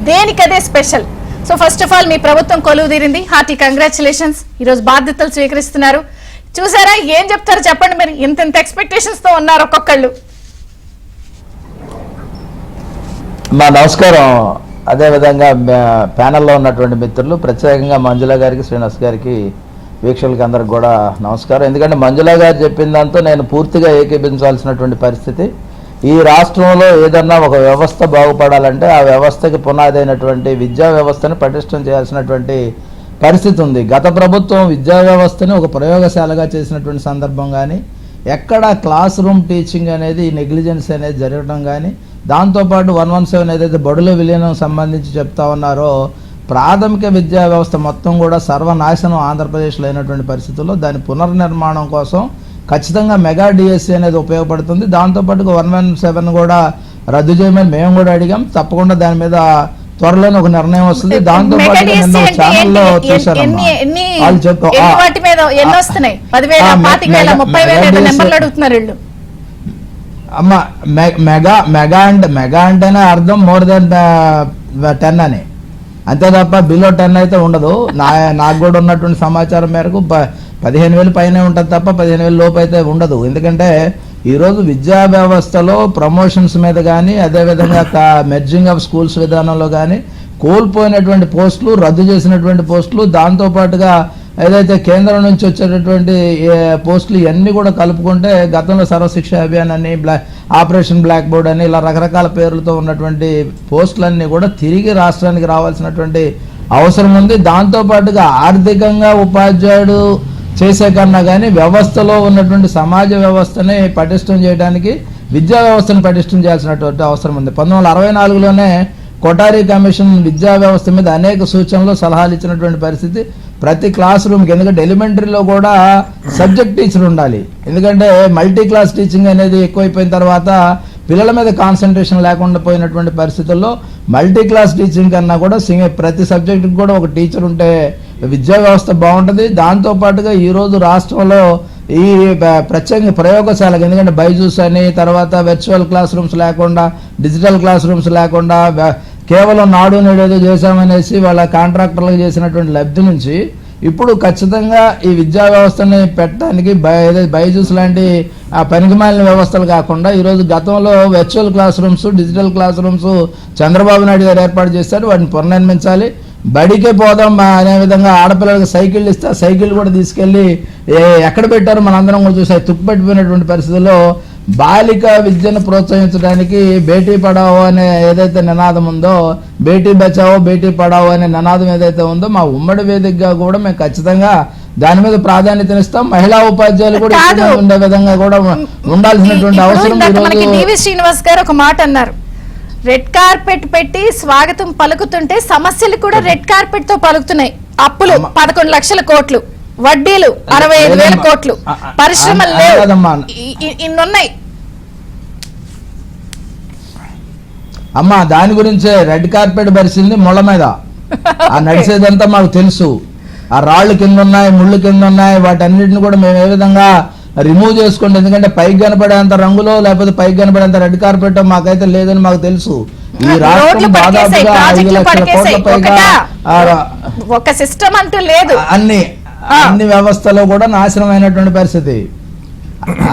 దేనికదే special. So first of all మీ ప్రభుత్వం కొలువు తీరింది, హార్టీ కంగ్రాచులేషన్స్. ఈరోజు బాధ్యతలు స్వీకరిస్తున్నారు. చూసారా, ఏం చెప్తారు చెప్పండి. మీరు ఇంత ఎక్స్పెక్టేషన్స్ తో ఉన్నారు ఒక్కొక్కళ్ళు. మా నమస్కారం. అదేవిధంగా ప్యానెల్లో ఉన్నటువంటి మిత్రులు, ప్రత్యేకంగా మంజుల గారికి, శ్రీనివాస్ గారికి, వీక్షకులకి అందరికి కూడా నమస్కారం. ఎందుకంటే మంజుల గారు చెప్పిన దాంతో నేను పూర్తిగా ఏకీభించాల్సినటువంటి పరిస్థితి. ఈ రాష్ట్రంలో ఏదన్నా ఒక వ్యవస్థ బాగుపడాలంటే ఆ వ్యవస్థకి పునాది అయినటువంటి విద్యా వ్యవస్థను పటిష్టం చేయాల్సినటువంటి పరిస్థితి ఉంది. గత ప్రభుత్వం విద్యా వ్యవస్థని ఒక ప్రయోగశాలగా చేసినటువంటి సందర్భం కానీ, ఎక్కడ క్లాస్ రూమ్ టీచింగ్ అనేది నెగ్లిజెన్స్ అనేది జరగడం కానీ, దాంతోపాటు 117 ఏదైతే బడుల విలీనం సంబంధించి చెప్తా ఉన్నారో, ప్రాథమిక విద్యా వ్యవస్థ మొత్తం కూడా సర్వనాశనం ఆంధ్రప్రదేశ్లో అయినటువంటి పరిస్థితుల్లో దాని పునర్నిర్మాణం కోసం ఖచ్చితంగా మెగా డిఎస్సీ అనేది ఉపయోగపడుతుంది. దాంతోపాటు 117 కూడా రద్దు చేయమని మేము కూడా అడిగాం. తప్పకుండా దాని మీద త్వరలోనే ఒక నిర్ణయం వస్తుంది. దాంతోపాటు నిన్న ఛానల్లో చూశాను అమ్మ, మెగా అంటేనే అర్థం మోర్ దెన్ 10 అని, అంతే తప్ప బిలో 10 అయితే ఉండదు. నాకు కూడా ఉన్నటువంటి సమాచారం మేరకు 15,000 పైనే ఉంటుంది తప్ప 15,000 లోపు అయితే ఉండదు. ఎందుకంటే ఈరోజు విద్యా వ్యవస్థలో ప్రమోషన్స్ మీద కానీ, అదేవిధంగా మెర్జింగ్ ఆఫ్ స్కూల్స్ విధానంలో కానీ కోల్పోయినటువంటి పోస్టులు, రద్దు చేసినటువంటి పోస్టులు, దాంతోపాటుగా ఏదైతే కేంద్రం నుంచి వచ్చేటటువంటి పోస్టులు ఇవన్నీ కూడా కలుపుకుంటే గతంలో సర్వశిక్ష అభియాన్ అని, ఆపరేషన్ బ్లాక్ బోర్డ్ అని ఇలా రకరకాల పేర్లతో ఉన్నటువంటి పోస్టులన్నీ కూడా తిరిగి రాష్ట్రానికి రావాల్సినటువంటి అవసరం ఉంది. దాంతోపాటుగా ఆర్థికంగా ఉపాధ్యాయుడు చేసే కన్నా కానీ వ్యవస్థలో ఉన్నటువంటి సమాజ వ్యవస్థని పటిష్టం చేయడానికి విద్యా వ్యవస్థను పటిష్టం చేయాల్సినటువంటి అవసరం ఉంది. 1964లోనే కొఠారి కమిషన్ విద్యా వ్యవస్థ మీద అనేక సూచనలు, సలహాలు ఇచ్చినటువంటి పరిస్థితి. ప్రతి క్లాస్ రూమ్కి, ఎందుకంటే ఎలిమెంటరీలో కూడా సబ్జెక్ట్ టీచర్ ఉండాలి. ఎందుకంటే మల్టీ క్లాస్ టీచింగ్ అనేది ఎక్కువైపోయిన తర్వాత పిల్లల మీద కాన్సన్ట్రేషన్ లేకుండా పోయినటువంటి పరిస్థితుల్లో మల్టీ క్లాస్ టీచింగ్ కన్నా కూడా ప్రతి సబ్జెక్టుకి కూడా ఒక టీచర్ ఉంటే విద్యా వ్యవస్థ బాగుంటుంది. దాంతోపాటుగా ఈరోజు రాష్ట్రంలో ఈ ప్రత్యేక ప్రయోగశాలకు, ఎందుకంటే బైజూస్ అని, తర్వాత వర్చువల్ క్లాస్ రూమ్స్ లేకుండా, డిజిటల్ క్లాస్ రూమ్స్ లేకుండా కేవలం నాడు నేడు ఏదో చేశామనేసి వాళ్ళ కాంట్రాక్టర్లకు చేసినటువంటి లబ్ధి నుంచి ఇప్పుడు ఖచ్చితంగా ఈ విద్యా వ్యవస్థని పెట్టడానికి బైజూస్ లాంటి పనికిమాలిన వ్యవస్థలు కాకుండా ఈరోజు గతంలో virtual class rooms, digital class rooms Chandrababu Naidu గారు ఏర్పాటు చేశారు. వాటిని పునర్నిర్మించాలి. బడికే పోదాం అనే విధంగా ఆడపిల్లలకు సైకిళ్ళు ఇస్తే సైకిల్ కూడా తీసుకెళ్ళి ఎక్కడ పెట్టారో మనందరం కూడా చూసాయి. తుప్పెట్టిపోయినటువంటి పరిస్థితుల్లో బాలిక విద్యను ప్రోత్సహించడానికి బేటీ పడావో అనే ఏదైతే నినాదం ఉందో, బేటీ బచావో బేటీ పడావో అనే నినాదం ఏదైతే ఉందో, మా ఉమ్మడి వేదికగా కూడా మేము ఖచ్చితంగా దాని మీద ప్రాధాన్యతనిస్తాం. మహిళా ఉపాధ్యాయులు కూడా ఉండే విధంగా కూడా ఉండాల్సినటువంటి అవసరం. శ్రీనివాస్ గారు ఒక మాట అన్నారు, రెడ్ కార్పెట్ పెట్టి స్వాగతం పలుకుతుంటే సమస్యలు కూడా రెడ్ కార్పెట్ తో పలుకుతున్నాయి. అప్పులు 11 లక్షల కోట్లు, వడ్డీలు 65,000 కోట్లు, పరిశ్రమలు లేవు, ఇన్నున్నాయి. అమ్మా దాని గురించే రెడ్ కార్పెట్ పరిచింది ముళ్ళ మీద. ఆ నడిచేదంతా మాకు తెలుసు. ఆ రాళ్ళు కింద ఉన్నాయి, ముళ్ళు కింద ఉన్నాయి, వాటన్నిటిని కూడా మేము ఏ విధంగా రిమూవ్ చేసుకోండి. ఎందుకంటే పైకి కనపడేంత రంగులో లేకపోతే పైకి కనపడేంత రెడ్ కార్పెట్ మాకైతే లేదని మాకు తెలుసు. ఈ రాష్ట్రం దాదాపుగా 5 లక్షల కోట్ల పైగా ఒక సిస్టమ్ అంటూ లేదు. అన్ని వ్యవస్థలో కూడా నాశనం అయినటువంటి పరిస్థితి.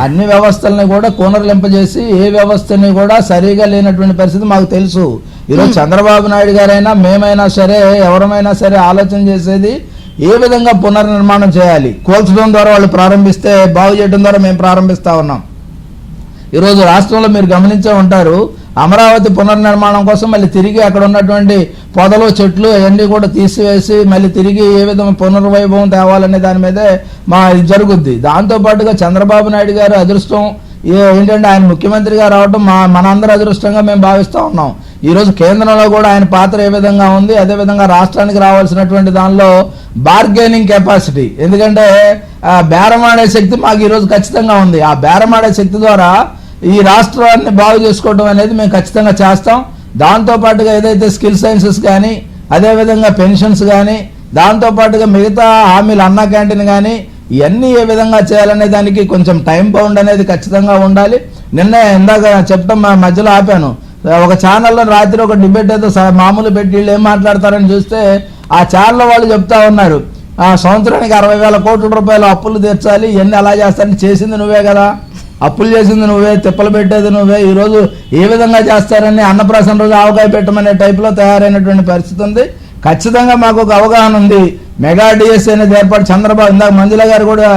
అన్ని వ్యవస్థలని కూడా కూనర్లింపజేసి ఏ వ్యవస్థని కూడా సరిగా లేనటువంటి పరిస్థితి మాకు తెలుసు. ఈరోజు చంద్రబాబు నాయుడు గారైనా మేమైనా సరే ఎవరమైనా సరే ఆలోచన చేసేది ఏ విధంగా పునర్నిర్మాణం చేయాలి. కూల్చడం ద్వారా వాళ్ళు ప్రారంభిస్తే బాగు చేయడం ద్వారా మేము ప్రారంభిస్తా ఉన్నాం. ఈరోజు రాష్ట్రంలో మీరు గమనించే ఉంటారు, అమరావతి పునర్నిర్మాణం కోసం మళ్ళీ తిరిగి అక్కడ ఉన్నటువంటి పొదలు చెట్లు అవన్నీ కూడా తీసివేసి మళ్ళీ తిరిగి ఏ విధంగా పునర్వైభవం తేవాలనే దాని మీదే మా జరుగుద్ది. దాంతోపాటుగా చంద్రబాబు నాయుడు గారు అదృష్టం ఏంటంటే ఆయన ముఖ్యమంత్రిగా రావడం మనందరూ అదృష్టంగా మేము భావిస్తూ ఉన్నాం. ఈరోజు కేంద్రంలో కూడా ఆయన పాత్ర ఏ విధంగా ఉంది, అదేవిధంగా రాష్ట్రానికి రావాల్సినటువంటి దానిలో బార్గెనింగ్ కెపాసిటీ, ఎందుకంటే బేరమాడే శక్తి మాకు ఈరోజు ఖచ్చితంగా ఉంది. ఆ బేరమాడే శక్తి ద్వారా ఈ రాష్ట్రాన్ని బాగు చేసుకోవడం అనేది మేము ఖచ్చితంగా చేస్తాం. దాంతోపాటుగా ఏదైతే స్కిల్ సైన్సెస్ కానీ అదేవిధంగా పెన్షన్స్ కానీ దాంతోపాటుగా మిగతా హామీలు అన్నా క్యాంటీన్ కానీ ఇవన్నీ ఏ విధంగా చేయాలనే దానికి కొంచెం టైం బౌండ్ అనేది ఖచ్చితంగా ఉండాలి. ఇందాక చెప్తాం మధ్యలో ఆపాను, ఒక ఛానల్లో రాత్రి ఒక డిబేట్ ఏదో మామూలు పెట్టి వీళ్ళు ఏం మాట్లాడతారని చూస్తే ఆ ఛానల్ వాళ్ళు చెప్తా ఉన్నారు, సంవత్సరానికి 60,000 కోట్ల రూపాయలు అప్పులు తీర్చాలి, ఇవన్నీ అలా చేస్తారని. చేసింది నువ్వే కదా, అప్పులు చేసింది నువ్వే, తిప్పలు పెట్టేది నువ్వే. ఈరోజు ఏ విధంగా చేస్తారని అన్నప్రాసన రోజు ఆవకాయ పెట్టమనే టైప్లో తయారైనటువంటి పరిస్థితి ఉంది. ఖచ్చితంగా మాకు ఒక అవగాహన ఉంది. మెగా డిఎస్సీ అనేది ఏర్పాటు చంద్రబాబు, ఇందాక మంజుల గారు కూడా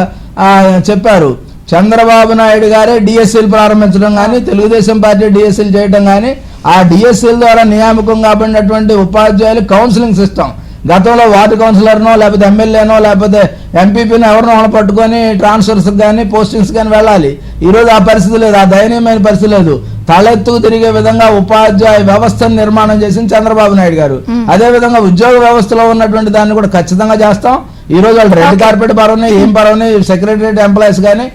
చెప్పారు, చంద్రబాబు నాయుడు గారే డిఎస్సీలు ప్రారంభించడం కానీ తెలుగుదేశం పార్టీ డిఎస్సీలు చేయడం కానీ ఆ డిఎస్సీల ద్వారా నియామకం కాబడినటువంటి ఉపాధ్యాయులు కౌన్సిలింగ్ సిస్టమ్. గతంలో వార్డు కౌన్సిలర్నో లేకపోతే ఎమ్మెల్యేనో లేకపోతే ఎంపీపీనో ఎవరినో పట్టుకొని ట్రాన్స్ఫర్స్ కానీ పోస్టింగ్స్ కానీ వెళ్ళాలి. ఈరోజు ఆ పరిస్థితి లేదు, ఆ దయనీయమైన పరిస్థితి లేదు. తలెత్తుకు తిరిగే విధంగా ఉపాధ్యాయ వ్యవస్థను నిర్మాణం చేసింది చంద్రబాబు నాయుడు గారు. అదే విధంగా ఉద్యోగ వ్యవస్థలో ఉన్నటువంటి దాన్ని కూడా ఖచ్చితంగా చేస్తాం. ఈ రోజు వాళ్ళు రెడ్ కార్పెట్ పరవని ఏం పరవని సెక్రటరియట్ ఎంప్లాయీస్ కానీ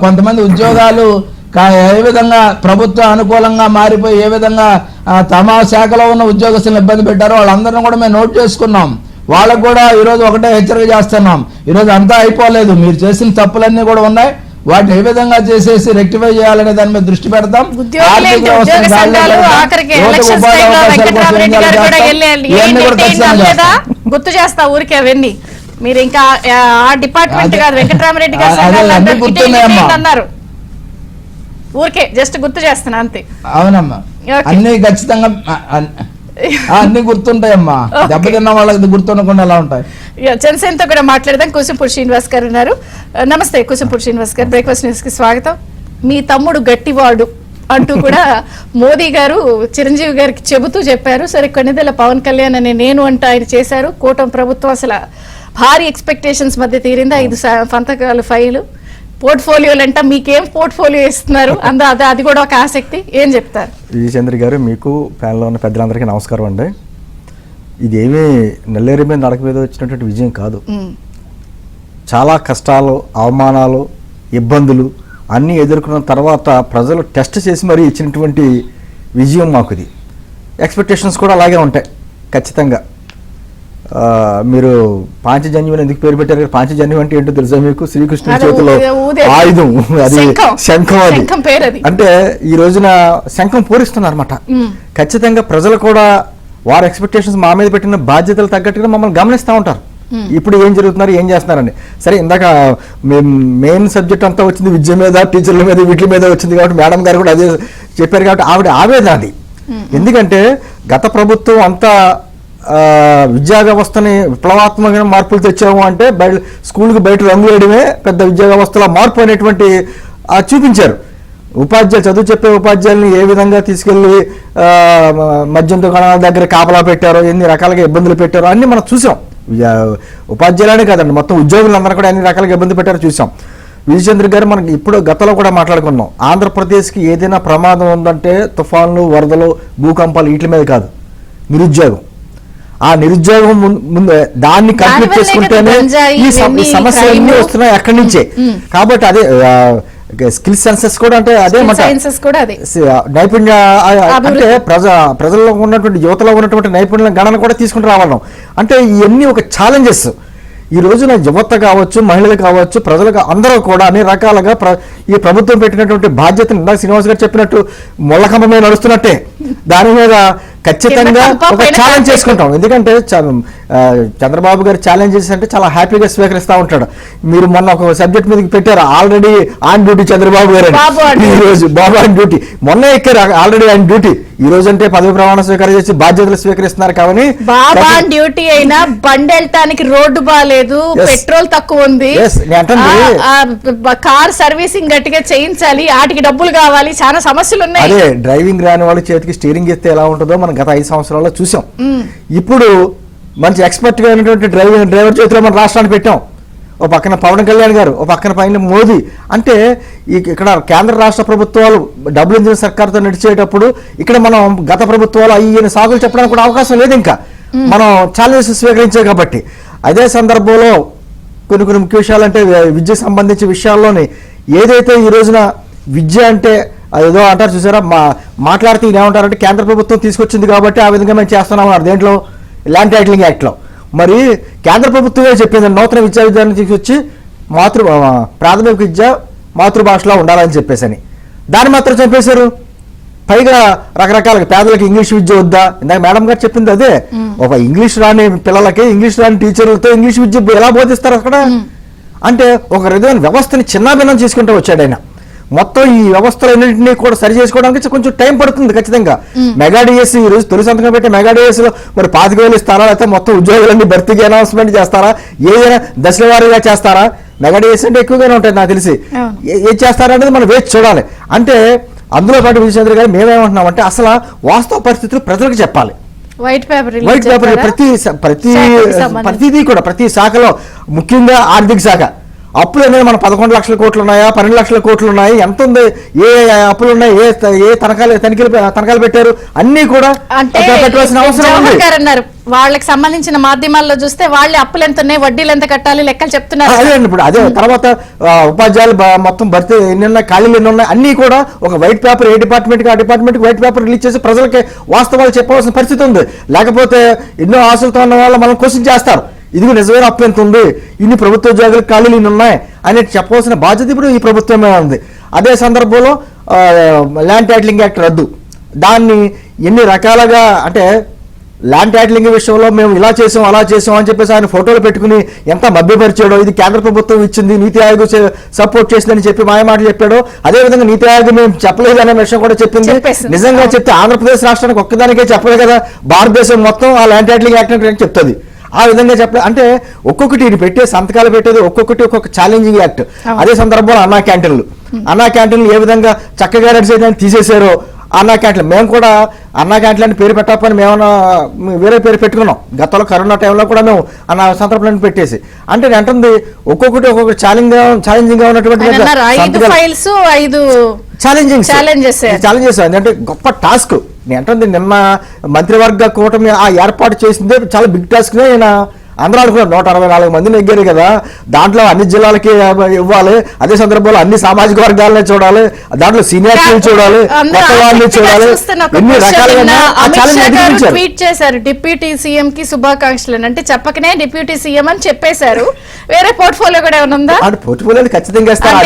కొంతమంది ఉద్యోగాలు ఏ విధంగా ప్రభుత్వ అనుకూలంగా మారిపోయి ఏ విధంగా తమ శాఖలో ఉన్న ఉద్యోగస్తులను ఇబ్బంది పెట్టారో వాళ్ళందరినీ కూడా మేము నోట్ చేసుకున్నాం. వాళ్ళకు కూడా ఈరోజు ఒకటే హెచ్చరిక చేస్తున్నాం, ఈరోజు అంతా అయిపోలేదు, మీరు చేసిన తప్పులన్నీ కూడా ఉన్నాయి, వాటిని ఏ విధంగా చేసేసి రెక్టిఫై చేయాలనే దాని మీద దృష్టి పెడతాం. గుర్తు చేస్తా ఊరికే అవన్నీ మీరు ఇంకా ఆ డిపార్ట్మెంట్ కాదు, వెంకటరామరెడ్డి గారు అన్నారు, ఊరికే జస్ట్ గుర్తు చేస్తున్నా అంతే. అవునమ్మా, అన్ని ఖచ్చితంగా అన్ని గుర్తుంటాయమ్మా, దెబ్బతిన్న వాళ్ళకి గుర్తుండకుండా ఎలా ఉంటాయి. జనసేనతో కూడా మాట్లాడదాం. కుసంపూడి శ్రీనివాస్ గారు ఉన్నారు. నమస్తే కుసంపూడి శ్రీనివాస్ గారు, బ్రేక్ఫాస్ట్ న్యూస్ కి స్వాగతం. మీ తమ్ముడు గట్టివాడు అంటూ కూడా మోదీ గారు చిరంజీవి గారికి చెబుతూ చెప్పారు. సరే కొన్నిదేళ్ళ పవన్ కళ్యాణ్ అని నేను అంటూ ఆయన చేశారు. కూటమి ప్రభుత్వం అసలు భారీ ఎక్స్పెక్టేషన్స్ మధ్య తీరింది. 5 సంతకాలు ఫైలు పోర్ట్ఫోలియోలు అంట. మీకేం పోర్ట్ఫోలియో ఇస్తున్నారు అది కూడా ఒక ఆసక్తి, ఏం చెప్తారు? విజయచంద్ర గారు, మీకు ప్యానెల్లో ఉన్న పెద్దలందరికీ నమస్కారం అండి. ఇదేమీ నల్లేరు మీద నడక మీద వచ్చినటువంటి విజయం కాదు. చాలా కష్టాలు, అవమానాలు, ఇబ్బందులు అన్నీ ఎదుర్కొన్న తర్వాత ప్రజలు టెస్ట్ చేసి మరీ ఇచ్చినటువంటి విజయం మాకు ఇది. ఎక్స్పెక్టేషన్స్ కూడా అలాగే ఉంటాయి ఖచ్చితంగా. మీరు పాంచజన్యం ఎందుకు పేరు పెట్టారు? పాంచజన్యం అంటే ఏంటో తెలుసా మీకు? శ్రీకృష్ణుడి చేతిలో ఆయుధం, అది శంఖం. అది అంటే ఈ రోజున శంఖం పూరిస్తున్నారు అనమాట. ఖచ్చితంగా ప్రజలు కూడా వారి ఎక్స్పెక్టేషన్స్ మా మీద పెట్టిన బాధ్యతలు తగ్గట్టుగా మమ్మల్ని గమనిస్తూ ఉంటారు. ఇప్పుడు ఏం జరుగుతున్నారు, ఏం చేస్తున్నారండి. సరే, ఇందాక మెయిన్ సబ్జెక్ట్ అంతా వచ్చింది విద్య మీద, టీచర్ల మీద, వీటి మీద వచ్చింది కాబట్టి మేడం గారు కూడా అదే చెప్పారు కాబట్టి ఆవిడ ఆవేదన అది. ఎందుకంటే గత ప్రభుత్వం అంతా విద్యా వ్యవస్థని విప్లవాత్మక మార్పులు తెచ్చాము అంటే స్కూల్కి బయట రంగు వేయడమే పెద్ద విద్యా వ్యవస్థలో మార్పు అనేటువంటి చూపించారు. ఉపాధ్యాయులు, చదువు చెప్పే ఉపాధ్యాయుల్ని ఏ విధంగా తీసుకెళ్లి మద్యం దుకాణాల దగ్గర కాపలా పెట్టారో, ఎన్ని రకాలుగా ఇబ్బందులు పెట్టారో అన్ని మనం చూసాం. ఉపాధ్యాయులనే కాదండి, మొత్తం ఉద్యోగులందరూ కూడా ఎన్ని రకాలుగా ఇబ్బంది పెట్టారో చూసాం. విజయచంద్ర గారు, మనకి ఇప్పుడు గతంలో కూడా మాట్లాడుకున్నాం, ఆంధ్రప్రదేశ్కి ఏదైనా ప్రమాదం ఉందంటే తుఫాన్లు, వరదలు, భూకంపాలు వీటి మీద కాదు, నిరుద్యోగం. ఆ నిరుద్యోగం ముందు దాన్ని కంప్లీట్ చేసుకుంటేనే ఈ సమస్యలన్నీ వస్తున్నాయి అక్కడి నుంచే. కాబట్టి అదే స్కిల్ సెన్సెస్ కూడా అంటే అదే సైన్సెస్ కూడా అదే నైపుణ్య అంటే ప్రజల్లో ఉన్నటువంటి యువతలో ఉన్నటువంటి నైపుణ్య గణన కూడా తీసుకుంటూ రావడం. అంటే ఇవన్నీ ఒక ఛాలెంజెస్. ఈ రోజున యువత కావచ్చు, మహిళలు కావచ్చు, ప్రజలకు అందరూ కూడా అన్ని రకాలుగా ఈ ప్రభుత్వం పెట్టినటువంటి బాధ్యతను ఇందాక శ్రీనివాస్ గారు చెప్పినట్టు మొల్లకంబమే నడుస్తున్నట్టే దాని మీద ఖచ్చితంగా ఒక ఛాలెంజ్ చేసుకుంటాం. ఎందుకంటే చంద్రబాబు గారు ఛాలెంజెస్ అంటే చాలా హ్యాపీగా స్వీకరిస్తూ ఉంటాడు. మీరు మొన్న ఒక సబ్జెక్ట్ మీద పెట్టారు, ఆల్రెడీ ఆన్ డ్యూటీ చంద్రబాబు గారు ఈ రోజు బాబు ఆన్ డ్యూటీ, మొన్న ఎక్కారు ఆల్రెడీ ఆన్ డ్యూటీ. ఈ రోజు అంటే పదవి ప్రమాణ స్వీకారం చేసి బాధ్యతలు స్వీకరిస్తున్నారు. కానీ బాబా డ్యూటీ అయినా బండి వెళ్ళటానికి రోడ్డు బాగాలేదు, పెట్రోల్ తక్కువ ఉంది, కార్ సర్వీసింగ్ గట్టిగా చేయించాలి, వాటికి డబ్బులు కావాలి, చాలా సమస్యలు ఉన్నాయి. అదే డ్రైవింగ్ రాని వాళ్ళ చేతికి స్టీరింగ్ ఎత్తే ఎలా ఉంటుందో మనం గత 5 సంవత్సరాల్లో చూసాం. ఇప్పుడు మంచి ఎక్స్పర్ట్ గా ఉన్నటువంటి డ్రైవర్ చేతిలో మన రాష్ట్రాన్ని పెట్టాం. ఓ పక్కన పవన్ కళ్యాణ్ గారు, ఓ పక్కన పైన మోదీ. అంటే ఇక్కడ కేంద్ర రాష్ట్ర ప్రభుత్వాలు డబుల్ ఇంజిన్ సర్కార్తో నడిచేటప్పుడు ఇక్కడ మనం గత ప్రభుత్వాలు అయ్యని సాగులు చెప్పడానికి కూడా అవకాశం లేదు. ఇంకా మనం ఛాలెంజెస్ స్వీకరించాం కాబట్టి అదే సందర్భంలో కొన్ని ముఖ్య విషయాలు అంటే విద్యకు సంబంధించిన విషయాల్లోని ఏదైతే ఈ రోజున విద్య అంటే అదేదో అంటారు చూసారా, మాట్లాడితే ఏమంటారంటే కేంద్ర ప్రభుత్వం తీసుకొచ్చింది కాబట్టి ఆ విధంగా మేము చేస్తున్నాం అన్నారు. దేంట్లో ల్యాండ్ టైటిలింగ్ యాక్ట్లో మరి కేంద్ర ప్రభుత్వమే చెప్పింది నూతన విద్యా విధానం తీసుకొచ్చి ప్రాథమిక విద్య మాతృభాషలో ఉండాలని చెప్పేసి దాన్ని మాత్రం చంపేశారు. పైగా రకరకాల పేదలకు ఇంగ్లీష్ విద్య వద్దా, ఇందాక మేడం గారు చెప్పింది అదే. ఒక ఇంగ్లీష్ రాని పిల్లలకి ఇంగ్లీష్ రాని టీచర్లతో ఇంగ్లీష్ విద్య ఎలా బోధిస్తారు అక్కడ? అంటే ఒక విధమైన వ్యవస్థని చిన్నాభిన్నం చేసుకుంటూ వచ్చాడు ఆయన. మొత్తం ఈ వ్యవస్థలన్నింటినీ కూడా సరి చేసుకోవడానికి కొంచెం టైం పడుతుంది ఖచ్చితంగా. మెగా డిఎస్ ఈ రోజు తొలి సంతకం పెట్టే మెగా డిఎస్ లో మరి 25,000 ఇస్తారా, లేకపోతే మొత్తం ఉద్యోగులన్నీ భర్తీకి అనౌన్స్మెంట్ చేస్తారా, ఏదైనా దశల వారీగా చేస్తారా? మెగా డిఎస్ అంటే ఎక్కువగానే ఉంటాయి నాకు తెలిసి. ఏం చేస్తారా అనేది మనం వేచి చూడాలి. అంటే అందులో పాటు విజయచంద్ర గారు మేమేమంటున్నామంటే అసలు వాస్తవ పరిస్థితులు ప్రజలకు చెప్పాలి. వైట్ పేపర్ ప్రతిదీ కూడా ప్రతి శాఖలో, ముఖ్యంగా ఆర్థిక శాఖ అప్పులు అనేది మన 11 లక్షల కోట్లు ఉన్నాయా, 12 లక్షల కోట్లు ఉన్నాయి, ఎంత ఉంది, ఏ అప్పులు ఉన్నాయి, ఏ తనఖాలు పెట్టారు, అన్ని కూడా పెట్టవలసిన అవసరం ఉంది. వాళ్ళకి సంబంధించిన మాధ్యమాల్లో చూస్తే వాళ్ళే అప్పులు ఎంత ఉన్నాయి, వడ్డీలు ఎంత కట్టాలి, లెక్కలు చెప్తున్నారు. అదే ఇప్పుడు అదే తర్వాత ఉపాధ్యాయులు మొత్తం భర్తీ ఎన్ని ఉన్నాయి, ఖాళీలు ఎన్ని ఉన్నాయి, అన్ని కూడా ఒక వైట్ పేపర్, ఏ డిపార్ట్మెంట్కి ఆ డిపార్ట్మెంట్కి వైట్ పేపర్ రిలీజ్ చేసి ప్రజలకి వాస్తవాలు చెప్పవలసిన పరిస్థితి ఉంది. లేకపోతే ఎన్నో ఆశలతో ఉన్న వాళ్ళు మనం క్వశ్చన్ చేస్తారు, ఇదిగో నిజమైన అప్పు ఎంత ఉంది, ఇన్ని ప్రభుత్వ ఉద్యోగులకు ఖాళీలు ఇన్ని ఉన్నాయి అనేది చెప్పవలసిన బాధ్యత ఇప్పుడు ఈ ప్రభుత్వమే ఉంది. అదే సందర్భంలో ల్యాండ్ టైటిలింగ్ యాక్ట్ రద్దు, దాన్ని ఎన్ని రకాలుగా అంటే ల్యాండ్ టైటిలింగ్ విషయంలో మేము ఇలా చేసాం అలా చేసాం అని చెప్పేసి ఆయన ఫోటోలు పెట్టుకుని ఎంత మభ్యపరిచాడో, ఇది కేంద్ర ప్రభుత్వం ఇచ్చింది, నీతి ఆయోగ్ సపోర్ట్ చేసిందని చెప్పి మాయమాటలు చెప్పాడో, అదేవిధంగా నీతి ఆయోగ్ మేము చెప్పలేదు అనే విషయం కూడా చెప్పింది. నిజంగా చెప్తే ఆంధ్రప్రదేశ్ రాష్ట్రానికి ఒక్కదానికే చెప్పలేదు కదా, భారతదేశం మొత్తం ఆ ల్యాండ్ టైటిలింగ్ యాక్ట్ చెప్తుంది. ఆ విధంగా చెప్పలేదు అంటే ఒక్కొక్కటి పెట్టే సంతకాలు పెట్టేది ఒక్కొక్క ఛాలెంజింగ్ యాక్ట్. అదే సందర్భంలో అన్నా క్యాంటీన్లు ఏ విధంగా చక్కగా రెడీ చేయడానికి తీసేశారో, అన్నా క్యాంటీన్ మేము కూడా అన్నా క్యాంటీన్ అని పేరు పెట్టకపోయినా మేమన్నా వేరే పేరు పెట్టుకున్నాం. గతంలో కరోనా టైంలో కూడా మేము అన్న సందర్భాలను పెట్టేసి అంటే అంటుంది ఒక్కొక్క ఛాలెంజింగ్ గా ఉన్నటువంటి ఛాలెంజెస్ అంటే గొప్ప టాస్క్. నేను అంటుంది నిన్న మంత్రివర్గ కూటమి ఆ ఏర్పాటు చేసిందే చాలా బిగ్ టాస్క్. ఆయన అందరూ అనుకున్నారు 164 మందిని ఎగ్గారు కదా, దాంట్లో అన్ని జిల్లాలకి ఇవ్వాలి, అదే సందర్భంలో అన్ని సామాజిక వర్గాలనే చూడాలి, దాంట్లో సీనియర్స్ చూడాలి, కొత్త వాళ్ళని చూడాలి, ఎన్ని రకాలుగా ట్వీట్ చేశారు. డిప్యూటీ సీఎం కి శుభాకాంక్షలు అంటే చెప్పకనే డిప్యూటీ సీఎం అని చెప్పేశారు. వేరే పోర్ట్ఫోలియో కూడా ఏమైనా ఉందా? పోర్ట్ఫోలియో ఖచ్చితంగా ఇస్తారు.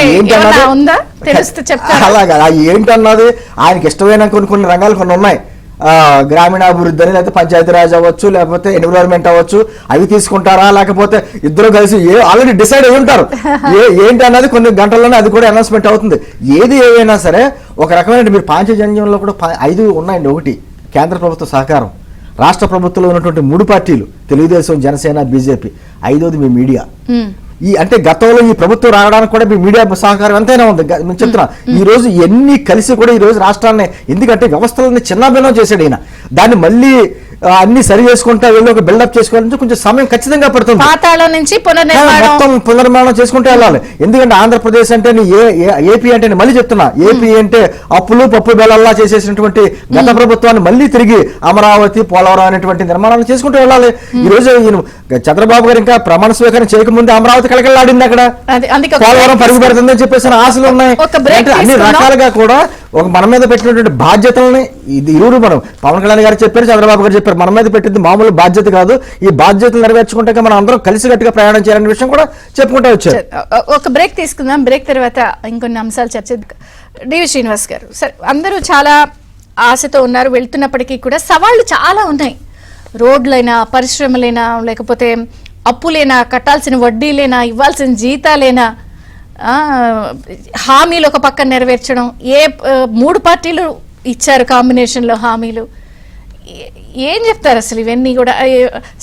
అలాగా ఏంటన్నది ఆయనకి ఇష్టమైన కొన్ని రంగాలు కొన్ని ఉన్నాయి. గ్రామీణాభివృద్ధి అని, లేకపోతే పంచాయతీరాజ్ అవ్వచ్చు, లేకపోతే ఎన్విరాన్మెంట్ అవ్వచ్చు, అవి తీసుకుంటారా, లేకపోతే ఇద్దరు కలిసి ఆల్రెడీ డిసైడ్ అయి ఉంటారు ఏంటి అన్నది కొన్ని గంటల్లోనే అది కూడా అనౌన్స్మెంట్ అవుతుంది. ఏది ఏవైనా సరే ఒక రకమైన మీరు పాంచజన్యంలో కూడా 5 ఉన్నాయండి. ఒకటి కేంద్ర ప్రభుత్వ సహకారం, రాష్ట్ర ప్రభుత్వంలో ఉన్నటువంటి 3 పార్టీలు తెలుగుదేశం, జనసేన, బీజేపీ, 5వది మీ మీడియా. అంటే గతంలో ఈ ప్రభుత్వం రావడానికి కూడా మీ మీడియా సహకారం ఎంతైనా ఉంది. నేను చెప్తున్నా ఈ రోజు ఎన్ని కలిసి కూడా ఈ రోజు రాష్ట్రాన్ని, ఎందుకంటే వ్యవస్థలని చిన్నాభిన్నం చేశాడు ఈయన, దాన్ని మళ్ళీ అన్ని సరి చేసుకుంటా వెళ్ళి ఒక బిల్డప్ చేసుకోవాలంటే కొంచెం సమయం ఖచ్చితంగా పడుతుంది. పాతాళం నుంచి మొత్తం పునర్నిర్మాణం చేసుకుంటూ వెళ్ళాలి. ఎందుకంటే ఆంధ్రప్రదేశ్ అంటే ఏపీ అంటే మళ్ళీ చెప్తున్నా, ఏపీ అంటే అప్పులు పప్పు బెల్లల్లా చేసేసినటువంటి గత ప్రభుత్వాన్ని మళ్ళీ తిరిగి అమరావతి, పోలవరం అనేటువంటి నిర్మాణాలు చేసుకుంటూ వెళ్ళాలి. ఈ రోజు చంద్రబాబు గారు ఇంకా ప్రమాణ స్వీకారం చేయకముందే అమరావతి కలకలాడింది, అక్కడ పోలవరం పరుగు పెడుతుందని చెప్పేసి ఆశలు ఉన్నాయి. అన్ని రకాలుగా కూడా ఒక మన మీద పెట్టినటువంటి బాధ్యతల్ని ఇరువురు, మనం పవన్ కళ్యాణ్ గారు చెప్పారు, చంద్రబాబు గారు చెప్పారు, మన మీద పెట్టింది మామూలు బాధ్యత కాదు. ఈ బాధ్యతలు నెరవేర్చుకుంటే మనం అందరం కలిసికట్టుగా ప్రయాణం చేయాలనే విషయం కూడా చెప్పుకుంటూ వచ్చారు. ఒక బ్రేక్ తీసుకుందాం. బ్రేక్ తర్వాత ఇంకొన్ని అంశాలు చర్చిద్దాం. డివి శ్రీనివాస్ గారు, సరే అందరూ చాలా ఆశతో ఉన్నారు, వెళ్తున్నప్పటికీ కూడా సవాళ్లు చాలా ఉన్నాయి. రోడ్లైనా, పరిశ్రమలైనా, లేకపోతే అప్పులేనా, కట్టాల్సిన వడ్డీలేనా, ఇవ్వాల్సిన జీతాలేనా, హామీలు ఒక పక్క నెరవేర్చడం, ఏ 3 పార్టీలు ఇచ్చారు కాంబినేషన్లో హామీలు, ఏం చెప్తారు అసలు? ఇవన్నీ కూడా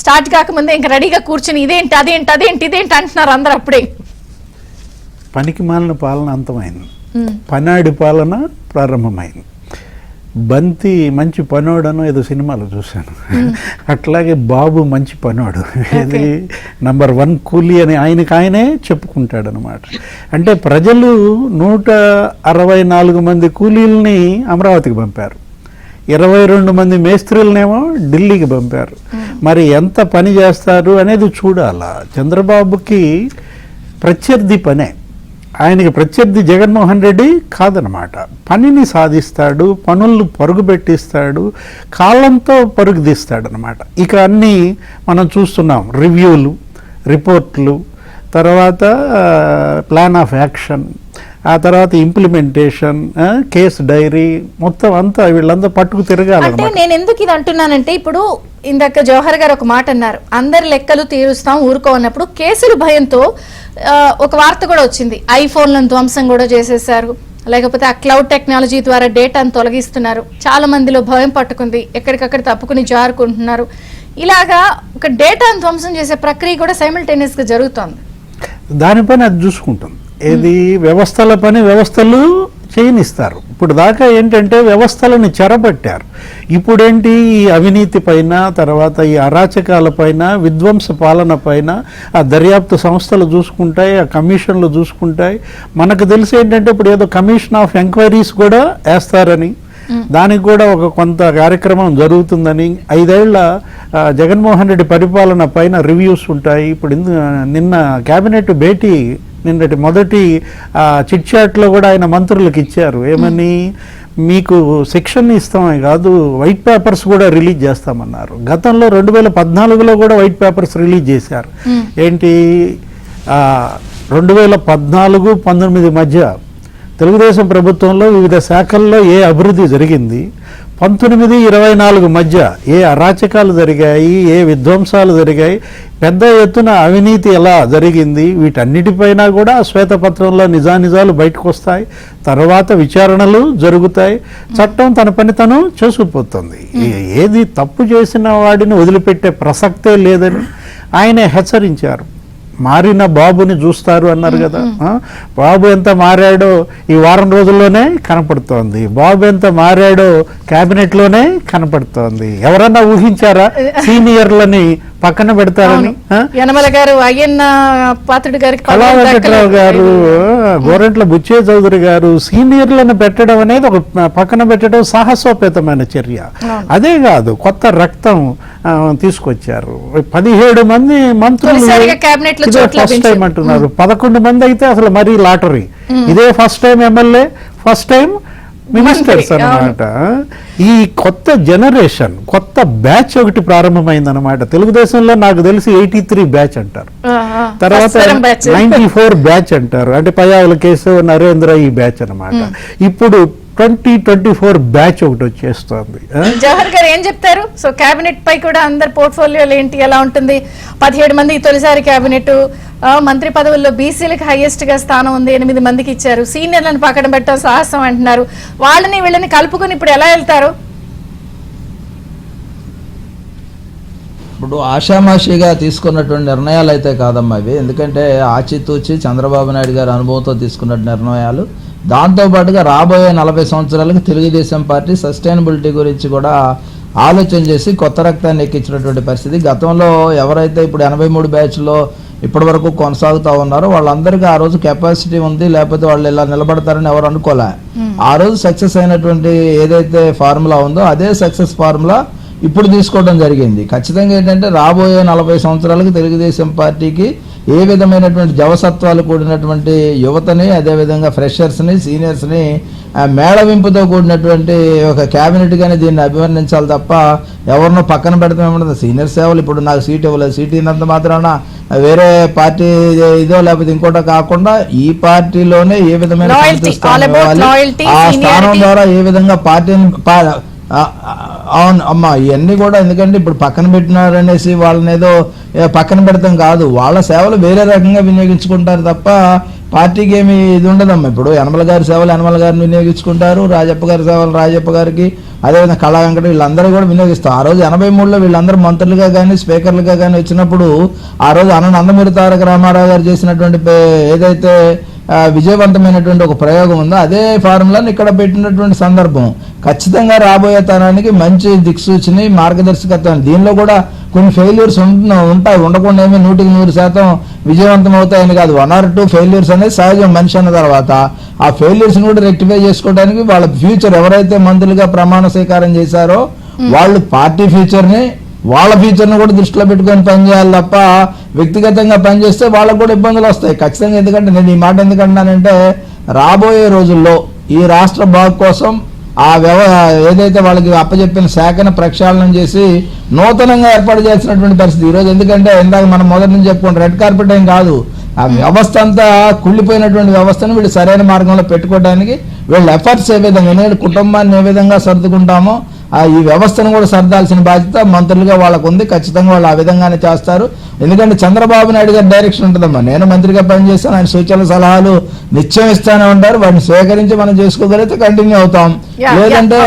స్టార్ట్ కాకముందే ఇంకా రెడీగా కూర్చుని ఇదేంటి అదేంటి అదేంటి ఇదేంటి అంటున్నారు అందరు. అప్పుడే పనికి మాలిన పాలన అంతమైంది, పనాడి పాలన ప్రారంభమైంది. బంతి మంచి పనోడను ఏదో సినిమాలో చూశాను, అట్లాగే బాబు మంచి పనోడు, ఇది నంబర్ 1 కూలీ అని ఆయనే చెప్పుకుంటాడు అనమాట. అంటే ప్రజలు 164 మంది కూలీలని అమరావతికి పంపారు, 22 మంది మేస్త్రీలనేమో ఢిల్లీకి పంపారు. మరి ఎంత పని చేస్తారు అనేది చూడాలా. చంద్రబాబుకి ప్రత్యర్థి పనే, ఆయనకి ప్రత్యర్థి జగన్మోహన్ రెడ్డి కాదనమాట. పనిని సాధిస్తాడు, పనులను పరుగు పెట్టిస్తాడు, కాలంతో పరుగు తీస్తాడు అనమాట. ఇక అన్నీ మనం చూస్తున్నాం, రివ్యూలు, రిపోర్ట్లు, తర్వాత ప్లాన్ ఆఫ్ యాక్షన్, ఆ తర్వాత ఇంప్లిమెంటేషన్, కేసు డైరీ, మొత్తం అంతా వీళ్ళంతా పట్టుకు తిరగాలి. అంటే నేను ఎందుకు ఇది అంటున్నానంటే, ఇప్పుడు ఇందాక జవహర్ గారు ఒక మాట అన్నారు, అందరి లెక్కలు తీరుస్తాం ఊరుకో అన్నప్పుడు కేసులు భయంతో ఒక వార్త కూడా వచ్చింది, ఐఫోన్లను ధ్వంసం కూడా చేసేసారు, లేకపోతే ఆ క్లౌడ్ టెక్నాలజీ ద్వారా డేటాను తొలగిస్తున్నారు, చాలా మందిలో భయం పట్టుకుంది, ఎక్కడికక్కడ తప్పుకుని జారుకుంటున్నారు. ఇలాగా ఒక డేటాను ధ్వంసం చేసే ప్రక్రియ కూడా సైమల్టేనియస్ గా జరుగుతోంది. దానిపైన అది చూసుకుంటుంది. ఏది వ్యవస్థల పని వ్యవస్థలు చేయనిస్తారు. ఇప్పుడు దాకా ఏంటంటే వ్యవస్థలను చెరబట్టారు. ఇప్పుడేంటి, ఈ అవినీతి పైన, తర్వాత ఈ అరాచకాల పైన, విధ్వంస పాలన పైన ఆ దర్యాప్తు సంస్థలు చూసుకుంటాయి, ఆ కమిషన్లు చూసుకుంటాయి. మనకు తెలిసి ఏంటంటే ఇప్పుడు ఏదో కమిషన్ ఆఫ్ ఎంక్వైరీస్ కూడా వేస్తారని, దానికి కూడా ఒక కొంత కార్యక్రమం జరుగుతుందని, 5 ఏళ్ల జగన్మోహన్ రెడ్డి పరిపాలన పైన రివ్యూస్ ఉంటాయి. ఇప్పుడు నిన్న కేబినెట్ భేటీ, నిన్నటి మొదటి చిట్ చాట్లో కూడా ఆయన మంత్రులకు ఇచ్చారు, ఏమని, మీకు శిక్షణ ఇస్తామే కాదు వైట్ పేపర్స్ కూడా రిలీజ్ చేస్తామన్నారు. గతంలో 2014లో కూడా వైట్ పేపర్స్ రిలీజ్ చేశారు. ఏంటి, 2014-19 మధ్య తెలుగుదేశం ప్రభుత్వంలో వివిధ శాఖల్లో ఏ అభివృద్ధి జరిగింది, 19-24 మధ్య ఏ అరాచకాలు జరిగాయి, ఏ విధ్వంసాలు జరిగాయి, పెద్ద ఎత్తున అవినీతి ఎలా జరిగింది, వీటన్నిటిపైన కూడా శ్వేతపత్రంలో నిజానిజాలు బయటకు వస్తాయి. తర్వాత విచారణలు జరుగుతాయి, చట్టం తన పని తను చేసుకుపోతుంది. ఏది తప్పు చేసిన వాడిని వదిలిపెట్టే ప్రసక్తే లేదని ఆయనే హెచ్చరించారు. మారిన బాబుని చూస్తారు అన్నారు కదా, బాబు ఎంత మారాడో ఈ వారం రోజుల్లోనే కనపడుతోంది, బాబు ఎంత మారాడో క్యాబినెట్లోనే కనపడుతోంది. ఎవరన్నా ఊహించారా సీనియర్లని పక్కన పెడతారని? యనమల గారు, అయ్యన్న పాత్రుడు గారు, కళా వెంకట్రావు గారు, గోరంట్ల బుచ్చే చౌదరి గారు సీనియర్లను పెట్టడం అనేది ఒక పక్కన పెట్టడం సాహసోపేతమైన చర్య. అదే కాదు, కొత్త రక్తం తీసుకొచ్చారు. 17 మంది మంత్రులు ఫస్ట్ టైం అంటున్నారు, 11 మంది అయితే అసలు మరీ లాటరీ. ఇదే first time MLA, first time ministers అన్నమాట. ఈ కొత్త జనరేషన్, కొత్త బ్యాచ్ ఒకటి ప్రారంభమైందన్నమాట. తెలుగుదేశంలో నాకు తెలిసి 83 బ్యాచ్ అంటారు, తర్వాత 94 బ్యాచ్ అంటారు, అంటే పయ్యావుల కేశవ్, నరేంద్ర ఈ బ్యాచ్ అన్నమాట. ఇప్పుడు 2024 బ్యాచ్ ఒకటి వచ్చేస్తుంది. జవహర్ గారు ఏం చెప్తారు? సో కేబినెట్ పై కూడా అందరి పోర్ట్ఫోలియోలు ఏంటి, ఎలా ఉంటుంది? 17 మంది తొలిసారి కేబినెట్, మంత్రి పదవుల్లో బీసీలకు హైయెస్ట్ గా స్థానం ఉంది, 8 మందికి ఇచ్చారు. సీనియర్లను పక్కన పెట్టడం సాహసం అంటున్నారు. వాళ్ళని వీళ్ళని కలుపుకొని ఇప్పుడు ఎలా వెళ్తారు? ఇప్పుడు ఆషామాషిగా తీసుకున్నటువంటి నిర్ణయాలు అయితే కాదమ్మా ఇవి. ఎందుకంటే ఆచితూచి చంద్రబాబు నాయుడు గారి అనుభవంతో తీసుకున్న నిర్ణయాలు. దాంతోపాటుగా రాబోయే 40 సంవత్సరాలకు తెలుగుదేశం పార్టీ సస్టైనబిలిటీ గురించి కూడా ఆలోచన చేసి కొత్త రక్తాన్ని ఎక్కించినటువంటి పరిస్థితి. గతంలో ఎవరైతే ఇప్పుడు 83 బ్యాచ్లో ఇప్పటి వరకు కొనసాగుతూ ఉన్నారో వాళ్ళందరికీ ఆ రోజు కెపాసిటీ ఉంది, లేకపోతే వాళ్ళు ఇలా నిలబడతారని ఎవరు అనుకోలే. ఆ రోజు సక్సెస్ అయినటువంటి ఏదైతే ఫార్ములా ఉందో అదే సక్సెస్ ఫార్ములా ఇప్పుడు తీసుకోవడం జరిగింది. ఖచ్చితంగా ఏంటంటే రాబోయే 40 సంవత్సరాలకు తెలుగుదేశం పార్టీకి ఏ విధమైనటువంటి జవసత్వాలు కూడినటువంటి యువతని, అదేవిధంగా ఫ్రెషర్స్ని, సీనియర్స్ని మేళవింపుతో కూడినటువంటి ఒక క్యాబినెట్గానే దీన్ని అభివర్ణించాలి తప్ప ఎవరినో పక్కన పెడతామేమన్నది. సీనియర్ సేవలు ఇప్పుడు నాకు సీట్ ఇవ్వలేదు, సీట్ ఇన్నంత మాత్రాన వేరే పార్టీ ఇదో లేకపోతే ఇంకోటో కాకుండా ఈ పార్టీలోనే ఏ విధమైన ఆ స్థానం ద్వారా ఏ విధంగా పార్టీని అవును అమ్మా, ఇవన్నీ కూడా ఎందుకంటే ఇప్పుడు పక్కన పెట్టినారనేసి వాళ్ళని ఏదో పక్కన పెడతాం కాదు, వాళ్ళ సేవలు వేరే రకంగా వినియోగించుకుంటారు తప్ప పార్టీకి ఏమి ఇది ఉండదమ్మా. ఇప్పుడు యనమల గారి సేవలు యనమల గారిని వినియోగించుకుంటారు, రాజప్ప గారి సేవలు రాజప్ప గారికి, అదేవిధంగా కళా వెంకట వీళ్ళందరూ కూడా వినియోగిస్తారు. ఆ రోజు 83లో వీళ్ళందరూ మంత్రులుగా కానీ స్పీకర్లుగా కానీ వచ్చినప్పుడు ఆ రోజు నందమూరి తారక రామారావు గారు చేసినటువంటి ఏదైతే విజయవంతమైనటువంటి ఒక ప్రయోగం ఉందో అదే ఫార్ములాని ఇక్కడ పెట్టినటువంటి సందర్భం ఖచ్చితంగా రాబోయే తరానికి మంచి దిక్సూచిని, మార్గదర్శకత్వం. దీనిలో కూడా కొన్ని ఫెయిల్యూర్స్ ఉంటాయి, ఉండకుండా ఏమీ 100% విజయవంతం అవుతాయని కాదు. 1 or 2 ఫెయిల్యూర్స్ అనేది సహజం మనిషి అన్న తర్వాత. ఆ ఫెయిల్యూర్స్ని కూడా రెక్టిఫై చేసుకోవడానికి వాళ్ళ ఫ్యూచర్ ఎవరైతే మంత్రులుగా ప్రమాణ స్వీకారం చేశారో వాళ్ళు పార్టీ ఫ్యూచర్ని, వాళ్ళ ఫ్యూచర్ని కూడా దృష్టిలో పెట్టుకొని పనిచేయాలి తప్ప వ్యక్తిగతంగా పనిచేస్తే వాళ్ళకు కూడా ఇబ్బందులు వస్తాయి ఖచ్చితంగా. ఎందుకంటే నేను ఈ మాట ఎందుకంటున్నానంటే రాబోయే రోజుల్లో ఈ రాష్ట్ర బాగు కోసం ఆ ఏదైతే వాళ్ళకి అప్పచెప్పిన శాఖను ప్రక్షాళనం చేసి నూతనంగా ఏర్పాటు చేసినటువంటి పరిస్థితి ఈరోజు. ఎందుకంటే ఇందాక మనం మొదటి నుంచి చెప్పుకుంటాం, రెడ్ కార్పెట్ ఏం కాదు, ఆ వ్యవస్థ అంతా కుళ్ళిపోయినటువంటి వ్యవస్థను వీళ్ళు సరైన మార్గంలో పెట్టుకోవడానికి వీళ్ళ ఎఫర్ట్స్ ఏ విధంగా, ఎందుకంటే కుటుంబాన్ని ఏ విధంగా సర్దుకుంటామో ఈ వ్యవస్థను కూడా సర్దాల్సిన బాధ్యత మంత్రులుగా వాళ్ళకు ఉంది. ఖచ్చితంగా వాళ్ళు ఆ విధంగానే చేస్తారు. ఎందుకంటే చంద్రబాబు నాయుడు గారి డైరెక్షన్ ఉంటుందమ్మా. నేను మంత్రిగా పనిచేస్తాను, ఆయన సూచనలు సలహాలు నిత్యం ఇస్తానే ఉంటారు. వాటిని స్వీకరించి మనం చేసుకోగలిగితే కంటిన్యూ అవుతాం, లేదంటే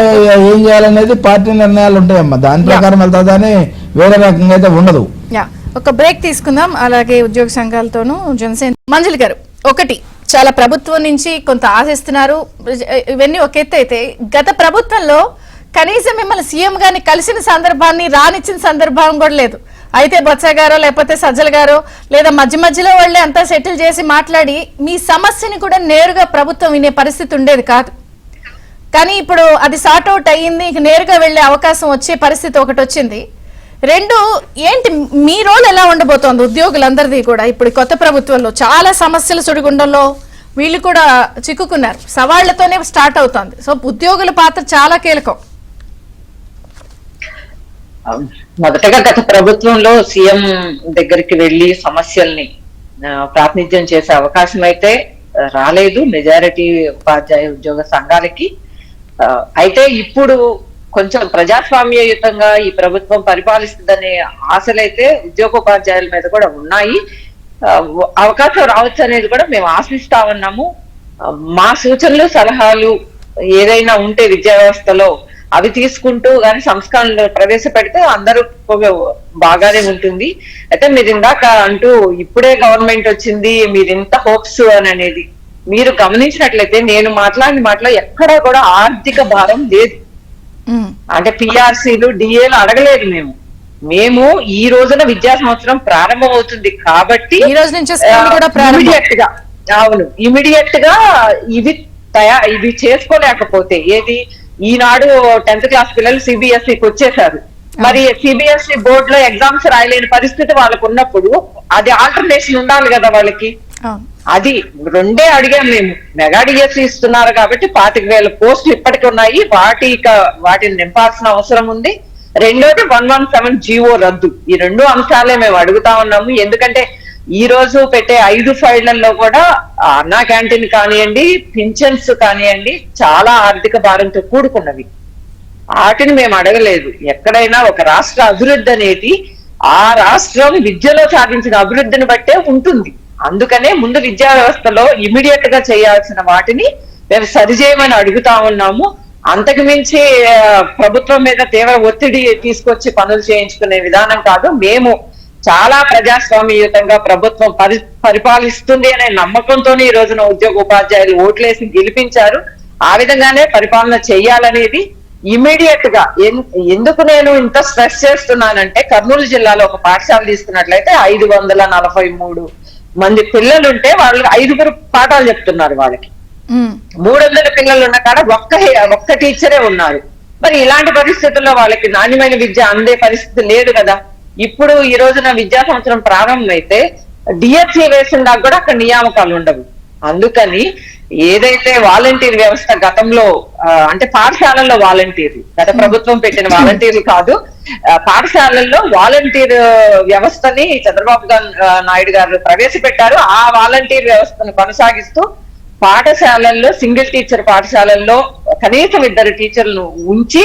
ఏం చేయాలనేది పార్టీ నిర్ణయాలు ఉంటాయమ్మా. దాని ప్రకారం వెళ్తాదని వేరే రకంగా అయితే ఉండదు. ఒక బ్రేక్ తీసుకుందాం. అలాగే ఉద్యోగ సంఘాలతోనూ జనసేన. మంజుల గారు, ఒకటి చాలా ప్రభుత్వం నుంచి కొంత ఆశిస్తున్నారు, ఇవన్నీ ఒక ఎత్తు అయితే గత ప్రభుత్వంలో కనీసం మిమ్మల్ని సీఎం గారిని కలిసిన సందర్భాన్ని రానిచ్చిన సందర్భం కూడా లేదు. అయితే బొత్స గారో లేకపోతే సజ్జల గారో లేదా మధ్యలో వాళ్ళే అంతా సెటిల్ చేసి మాట్లాడి మీ సమస్యని కూడా నేరుగా ప్రభుత్వం వినే పరిస్థితి ఉండేది కాదు. కానీ ఇప్పుడు అది సార్ట్ అవుట్ అయ్యింది, ఇక నేరుగా వెళ్లే అవకాశం వచ్చే పరిస్థితి ఒకటి వచ్చింది. రెండు, ఏంటి మీ రోల్ ఎలా ఉండబోతోంది ఉద్యోగులందరిది కూడా? ఇప్పుడు కొత్త ప్రభుత్వంలో చాలా సమస్యల సుడిగుండంలో వీళ్ళు కూడా చిక్కుకున్నారు, సవాళ్లతోనే స్టార్ట్ అవుతోంది. సో ఉద్యోగుల పాత్ర చాలా కీలకం. మొదటగా గత ప్రభుత్వంలో సీఎం దగ్గరికి వెళ్లి సమస్యల్ని ప్రాతినిధ్యం చేసే అవకాశం అయితే రాలేదు మెజారిటీ ఉపాధ్యాయ ఉద్యోగ సంఘాలకి. అయితే ఇప్పుడు కొంచెం ప్రజాస్వామ్యయుతంగా ఈ ప్రభుత్వం పరిపాలిస్తుందనే ఆశలైతే ఉద్యోగోపాధ్యాయుల మీద కూడా ఉన్నాయి. అవకాశం రావచ్చు అనేది కూడా మేము ఆశిస్తా ఉన్నాము. మా సూచనలు సలహాలు ఏదైనా ఉంటే విద్యా వ్యవస్థలో అవి తీసుకుంటూ కానీ సంస్కరణలు ప్రవేశపెడితే అందరూ బాగానే ఉంటుంది. అయితే మీరు ఇందాక అంటూ ఇప్పుడే గవర్నమెంట్ వచ్చింది, మీరు ఇంత హోప్స్ అని అనేది మీరు గమనించినట్లయితే నేను మాట్లాడిన మాటలో ఎక్కడా కూడా ఆర్థిక భారం లేదు. అంటే పిఆర్సీలు డిఏలు అడగలేదు. మేము ఈ రోజున విద్యా సంవత్సరం ప్రారంభం అవుతుంది కాబట్టి ఇమీడియట్ గా ఇవి చేసుకోలేకపోతే ఏది ఈనాడు 10th క్లాస్ పిల్లలు సిబిఎస్ఈకి వచ్చేసారు. మరి సిబిఎస్ఈ బోర్డు లో ఎగ్జామ్స్ రాయలేని పరిస్థితి వాళ్ళకు ఉన్నప్పుడు అది ఆల్టర్నేషన్ ఉండాలి కదా వాళ్ళకి. అది రెండే అడిగాం మేము. మెగా డిఎస్సి ఇస్తున్నారు కాబట్టి 25,000 పోస్టులు ఇప్పటికి ఉన్నాయి, వాటిని నింపాల్సిన అవసరం ఉంది. రెండోది 117 జీవో రద్దు. ఈ 2 అంశాలే మేము అడుగుతా ఉన్నాము. ఎందుకంటే ఈ రోజు పెట్టే 5 ఫైళ్లలో కూడా అన్నా క్యాంటీన్ కానివ్వండి, పింఛన్స్ కానివ్వండి చాలా ఆర్థిక భారంతో కూడుకున్నవి. వాటిని మేము అడగలేదు. ఎక్కడైనా ఒక రాష్ట్ర అభివృద్ధి అనేది ఆ రాష్ట్రం విద్యలో సాధించిన అభివృద్ధిని బట్టే ఉంటుంది. అందుకనే ముందు విద్యా వ్యవస్థలో ఇమీడియట్ గా చేయాల్సిన వాటిని మేము సరిచేయమని అడుగుతా ఉన్నాము. అంతకు మించి ప్రభుత్వం మీద తీవ్ర ఒత్తిడి తీసుకొచ్చి పనులు చేయించుకునే విధానం కాదు. మేము చాలా ప్రజాస్వామ్యయుతంగా ప్రభుత్వం పరిపాలిస్తుంది అనే నమ్మకంతోనే ఈ రోజున ఉద్యోగ ఉపాధ్యాయులు ఓట్లేసి గెలిపించారు. ఆ విధంగానే పరిపాలన చెయ్యాలనేది ఇమీడియట్ గా ఎందుకు నేను ఇంత స్ట్రెస్ చేస్తున్నానంటే, కర్నూలు జిల్లాలో ఒక పాఠశాల తీసుకున్నట్లయితే 543 మంది పిల్లలుంటే వాళ్ళు 5 పాఠాలు చెప్తున్నారు. వాళ్ళకి 300 పిల్లలు ఉన్న కాడ ఒక్క టీచరే ఉన్నారు. మరి ఇలాంటి పరిస్థితుల్లో వాళ్ళకి నాణ్యమైన విద్య అందే పరిస్థితి లేదు కదా. ఇప్పుడు ఈ రోజున విద్యా సంవత్సరం ప్రారంభమైతే డిఎస్సి వేసిన దాకా కూడా అక్కడ నియామకాలు ఉండవు. అందుకని ఏదైతే వాలంటీర్ వ్యవస్థ గతంలో అంటే పాఠశాలల్లో వాలంటీర్లు, గత ప్రభుత్వం పెట్టిన వాలంటీర్లు కాదు, పాఠశాలల్లో వాలంటీర్ వ్యవస్థని చంద్రబాబు నాయుడు గారు ప్రవేశపెట్టారు. ఆ వాలంటీర్ వ్యవస్థను కొనసాగిస్తూ పాఠశాలల్లో సింగిల్ టీచర్ పాఠశాలల్లో కనీసం 2 టీచర్లను ఉంచి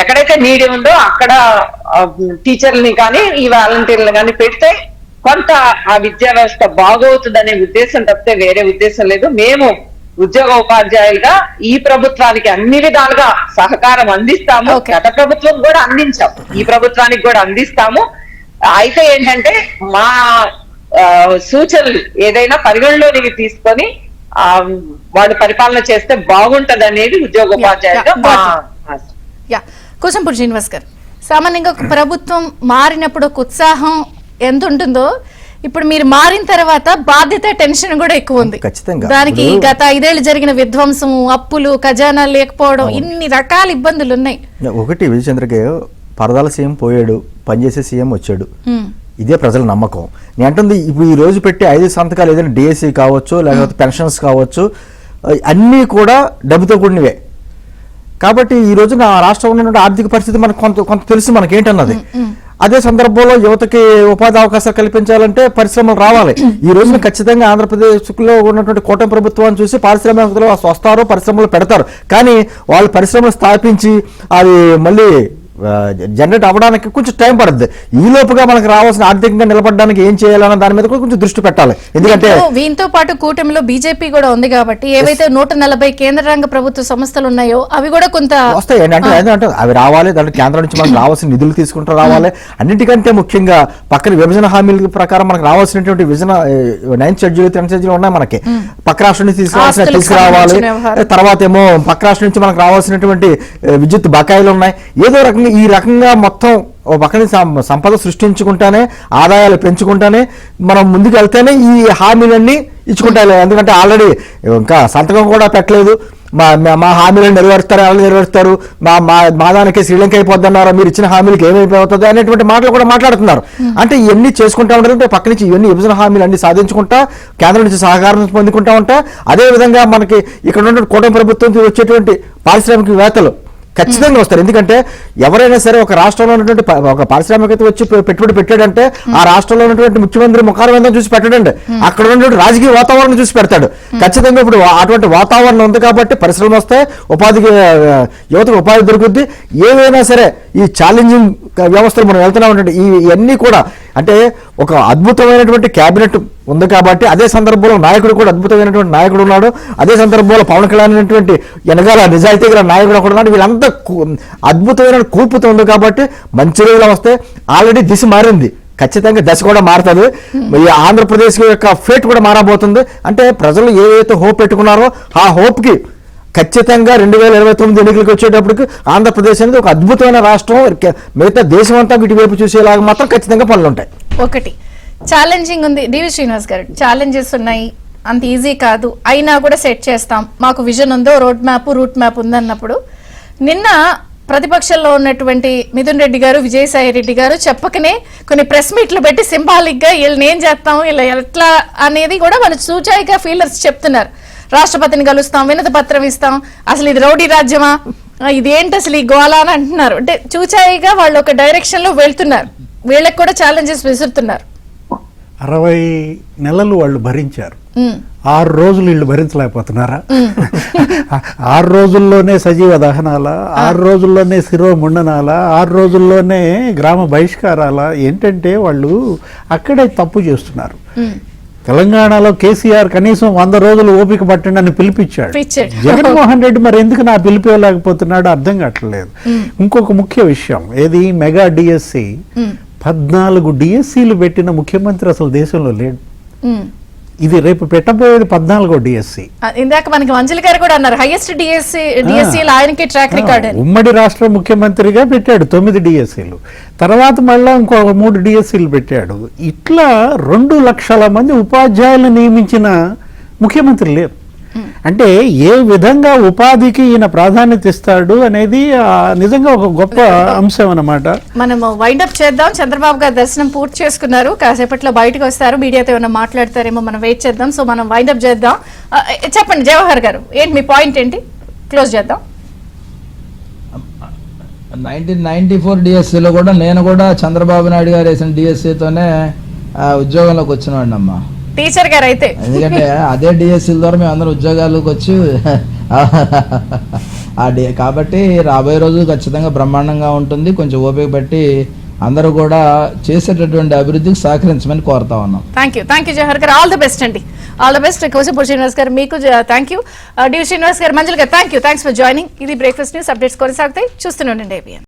ఎక్కడైతే నీడి ఉందో అక్కడ టీచర్లని కానీ ఈ వాలంటీర్లను కానీ పెడితే కొంత ఆ విద్యా వ్యవస్థ బాగవుతుందనే ఉద్దేశం తప్పితే వేరే ఉద్దేశం లేదు. మేము ఉద్యోగ ఉపాధ్యాయులుగా ఈ ప్రభుత్వానికి అన్ని విధాలుగా సహకారం అందిస్తాము. గత ప్రభుత్వం కూడా అందించాం, ఈ ప్రభుత్వానికి కూడా అందిస్తాము. అయితే ఏంటంటే మా సూచనలు ఏదైనా పరిగణలోనికి తీసుకొని వాళ్ళు పరిపాలన చేస్తే బాగుంటది అనేది ఉద్యోగ ఉపాధ్యాయులుగా మా ఆశ. కోసంపూడి శ్రీనివాస్ గారు, సామాన్యంగా ఒక ప్రభుత్వం మారినప్పుడు ఒక ఉత్సాహం ఎంత ఉంటుందో, ఇప్పుడు మీరు మారిన తర్వాత బాధ్యత టెన్షన్ కూడా ఎక్కువ ఉంది. ఖచ్చితంగా. దానికి గత 5 ఏళ్ళు జరిగిన విధ్వంసం, అప్పులు, ఖజానా లేకపోవడం, ఇన్ని రకాల ఇబ్బందులు ఉన్నాయి. ఒకటి విజయచంద్రకి పరదాల సీఎం పోయాడు, పనిచేసే సీఎం వచ్చాడు, ఇదే ప్రజల నమ్మకం. నేను అంటుంది ఇప్పుడు ఈ రోజు పెట్టి 5 సంతకాలు ఏదైనా డిఎస్సి కావచ్చు, లేకపోతే పెన్షన్స్ కావచ్చు, అన్నీ కూడా డబ్బుతో కూడినవే. కాబట్టి ఈ రోజు నా రాష్ట్రంలో ఉన్న ఆర్థిక పరిస్థితి మనకు కొంత తెలుసు మనకేంటన్నది. అదే సందర్భంలో యువతకి ఉపాధి అవకాశాలు కల్పించాలంటే పరిశ్రమలు రావాలి. ఈ రోజున ఖచ్చితంగా ఆంధ్రప్రదేశ్లో ఉన్నటువంటి కూటమి ప్రభుత్వాన్ని చూసి పారిశ్రామికవేత్తలు వస్తారు, పరిశ్రమలు పెడతారు. కానీ వాళ్ళు పరిశ్రమలు స్థాపించి అది మళ్ళీ జనరేట్ అవ్వడానికి కొంచెం టైం పడుతుంది. ఈ లోపుగా మనకు రావాల్సిన ఆర్థికంగా నిలబడడానికి ఏం చేయాలన్న దాని మీద కూడా కొంచెం దృష్టి పెట్టాలి. ఎందుకంటే వీటితో పాటు కూటమిలో బీజేపీ కూడా ఉంది కాబట్టి ఏవైతే 140 కేంద్ర రంగ ప్రభుత్వ సంస్థలు ఉన్నాయో అవి కూడా కొంత వస్తాయి. అంటే అవి రావాలి, దాంట్లో కేంద్రం నుంచి మనకు రావాల్సిన నిధులు తీసుకుంటూ రావాలి. అన్నిటికంటే ముఖ్యంగా పక్కన విభజన హామీల ప్రకారం మనకు రావాల్సినటువంటి విభజన 9th షెడ్యూల్ 10th షెడ్యూల్ ఉన్నాయి. మనకి పక్క రాష్ట్రం నుంచి తీసుకురావాలి. తర్వాత ఏమో పక్క రాష్ట్రం నుంచి మనకు రావాల్సినటువంటి విద్యుత్ బకాయిలు ఉన్నాయి. ఏదో రకంగా ఈ రకంగా మొత్తం ఓ పక్కన సంపద సృష్టించుకుంటానే, ఆదాయాలు పెంచుకుంటానే మనం ముందుకు వెళ్తేనే ఈ హామీలన్నీ ఇచ్చుకుంటారు. ఎందుకంటే ఆల్రెడీ ఇంకా సంతకం కూడా పెట్టలేదు. మా హామీలను నెరవేరుస్తారు, వాళ్ళు నెరవేరుస్తారు, మా దానికి శ్రీలంక అయిపోద్దన్నారా, మీరు ఇచ్చిన హామీలకు ఏమైపోతుంది అనేటువంటి మాటలు కూడా మాట్లాడుతున్నారు. అంటే ఇవన్నీ చేసుకుంటా ఉంటారంటే పక్క నుంచి ఇవన్నీ విభజన హామీలు అన్ని సాధించుకుంటా, కేంద్రం నుంచి సహకారం పొందుకుంటా ఉంటా. అదేవిధంగా మనకి ఇక్కడ ఉన్న కూటమి ప్రభుత్వం వచ్చేటువంటి పారిశ్రామికవేత్తలు ఖచ్చితంగా వస్తారు. ఎందుకంటే ఎవరైనా సరే ఒక రాష్ట్రంలో ఉన్నటువంటి ఒక పారిశ్రామికవేత్త వచ్చి పెట్టుబడి పెట్టాడంటే ఆ రాష్ట్రంలో ఉన్నటువంటి ముఖ్యమంత్రి ముఖారవిందం చూసి పెట్టాడండి, అక్కడ ఉన్నటువంటి రాజకీయ వాతావరణం చూసి పెడతాడు. ఖచ్చితంగా ఇప్పుడు అటువంటి వాతావరణం ఉంది కాబట్టి పరిశ్రమలు వస్తాయి, యువతకు ఉపాధి దొరుకుద్ది. ఏవైనా సరే ఈ ఛాలెంజింగ్ వ్యవస్థలు మనం వెళ్తున్నామంటే ఇవన్నీ కూడా అంటే ఒక అద్భుతమైనటువంటి క్యాబినెట్ ఉంది కాబట్టి అదే సందర్భంలో నాయకుడు కూడా అద్భుతమైనటువంటి నాయకుడు ఉన్నాడు. అదే సందర్భంలో పవన్ కళ్యాణ్ అనేటువంటి వెనకాల నిజాయితీ గల నాయకుడు ఒకడు ఉన్నాడు. వీళ్ళంతా అద్భుతమైన కూర్పుతో ఉంది కాబట్టి మంచి రోజులు వస్తే ఆల్రెడీ దిశ మారింది, ఖచ్చితంగా దశ కూడా మారుతుంది. ఈ ఆంధ్రప్రదేశ్ యొక్క ఫేట్ కూడా మారబోతుంది. అంటే ప్రజలు ఏవైతే హోప్ పెట్టుకున్నారో ఆ హోప్కి ఖచ్చితంగా 2029 ఎన్నికలకు వచ్చేటప్పటికి ఆంధ్రప్రదేశ్ అనేది ఒక అద్భుతమైన రాష్ట్రం, మిగతా దేశం అంతా ఇటువైపు చూసేలాగా మాత్రం ఖచ్చితంగా పనులు ఉంటాయి. ఒకటి ఛాలెంజింగ్ ఉంది. డివి శ్రీనివాస్ గారు, ఛాలెంజెస్ ఉన్నాయి, అంత ఈజీ కాదు, అయినా కూడా సెట్ చేస్తాం, మాకు విజన్ ఉందో, రూట్ మ్యాప్ ఉందన్నప్పుడు నిన్న ప్రతిపక్షంలో ఉన్నటువంటి మిథున్ రెడ్డి గారు, విజయసాయి రెడ్డి గారు చెప్పకనే కొన్ని ప్రెస్ మీట్లు పెట్టి సింబాలిక్ గా వీళ్ళని ఏం చేస్తాం, వీళ్ళ ఎట్లా అనేది కూడా మన సూచాయిగా ఫీల్డర్స్ చెప్తున్నారు. రాష్ట్రపతిని కలుస్తాం, వినతి పత్రం ఇస్తాం, అసలు ఇది రౌడీ రాజ్యమా, ఇదేంటి అసలు ఈ గోళ అని అంటున్నారు. అంటే చూచాయిగా వాళ్ళు ఒక డైరెక్షన్ లో వెళ్తున్నారు, వీళ్ళకి కూడా ఛాలెంజెస్ విసురుతున్నారు. 60 నెలలు వాళ్ళు భరించారు, 6 రోజులు వీళ్ళు భరించలేకపోతున్నారా? 6 రోజుల్లోనే సజీవ దహనాల, 6 రోజుల్లోనే శిరోముండనాల, 6 రోజుల్లోనే గ్రామ బహిష్కారాల. ఏంటంటే వాళ్ళు అక్కడే తప్పు చేస్తున్నారు. తెలంగాణలో కేసీఆర్ కనీసం 100 రోజులు ఓపిక పట్టండి అని పిలిపించాడు. జగన్మోహన్ రెడ్డి మరి ఎందుకు నా పిలిపివ్వలేకపోతున్నాడు అర్థం కావట్లేదు. ఇంకొక ముఖ్య విషయం, ఏది మెగా డిఎస్సి, 14 డిఎస్సీలు పెట్టిన ముఖ్యమంత్రి అసలు దేశంలో లేడు. ఇది రేపు పెట్టబోయేది 14వ డిఎస్సి. ఇందాక మనకి మంజుల గారు కూడా అన్నారు హైయెస్ట్ డిఎస్సి ఆయనకి ట్రాక్ రికార్డ్ అని. ఉమ్మడి రాష్ట్ర ముఖ్యమంత్రిగా పెట్టాడు 9 డిఎస్సీలు, తర్వాత మళ్ళా ఇంకో 3 డిఎస్సీలు పెట్టాడు. ఇట్లా 2 లక్షల మంది ఉపాధ్యాయులను నియమించిన ముఖ్యమంత్రి లేరు. అంటే ఏ విధంగా ఉపాధికి ఈయన ప్రాధాన్యత ఇస్తాడు అనేది నిజంగా ఒక గొప్ప అంశం అన్నమాట. మనం వైండప్ చేద్దాం. చంద్రబాబు గారు దర్శనం పూర్తి చేసుకున్నారు, కాసేపట్లో బయటకు వస్తారు, మీడియాతో ఏమైనా మాట్లాడతారేమో, మనం వెయిట్ చేద్దాం. సో మనం వైండప్ చేద్దాం. చెప్పండి జవహర్ గారు, ఏంటి మీ పాయింట్ ఏంటి? క్లోజ్ చేద్దాం. 1994 డిఎస్సిలో కూడా నేను కూడా చంద్రబాబు నాయుడు గారు వేసిన డిఎస్సితోనే ఉద్యోగంలోకి వచ్చినవాడిని అమ్మా, టీచర్ గారు అయితే. ఎందుకంటే అదే డిఎస్సీల ద్వారా మేము అందరం ఉద్యోగాలకు వచ్చి కాబట్టి రాబోయే రోజు ఖచ్చితంగా బ్రహ్మాండంగా ఉంటుంది. కొంచెం ఓపిక పెట్టి అందరూ కూడా చేసేటటువంటి అభివృద్ధికి సహకరించమని కోరుతా ఉన్నాం. థ్యాంక్ యూ జవహర్ గారు. ఆల్ ది బెస్ట్ అండి, ఆల్ ది బెస్ట్. కోసపూడి శ్రీనివాస్ గారు మీకు థ్యాంక్ యూ. డి శ్రీనివాస్ గారు, మంజుల గారు థ్యాంక్స్ ఫర్ జాయినింగ్. ఇది బ్రేక్ఫాస్ట్ న్యూస్. అప్డేట్స్ కొనసాగుతాయి, చూస్తూనే ఉండండి ABN.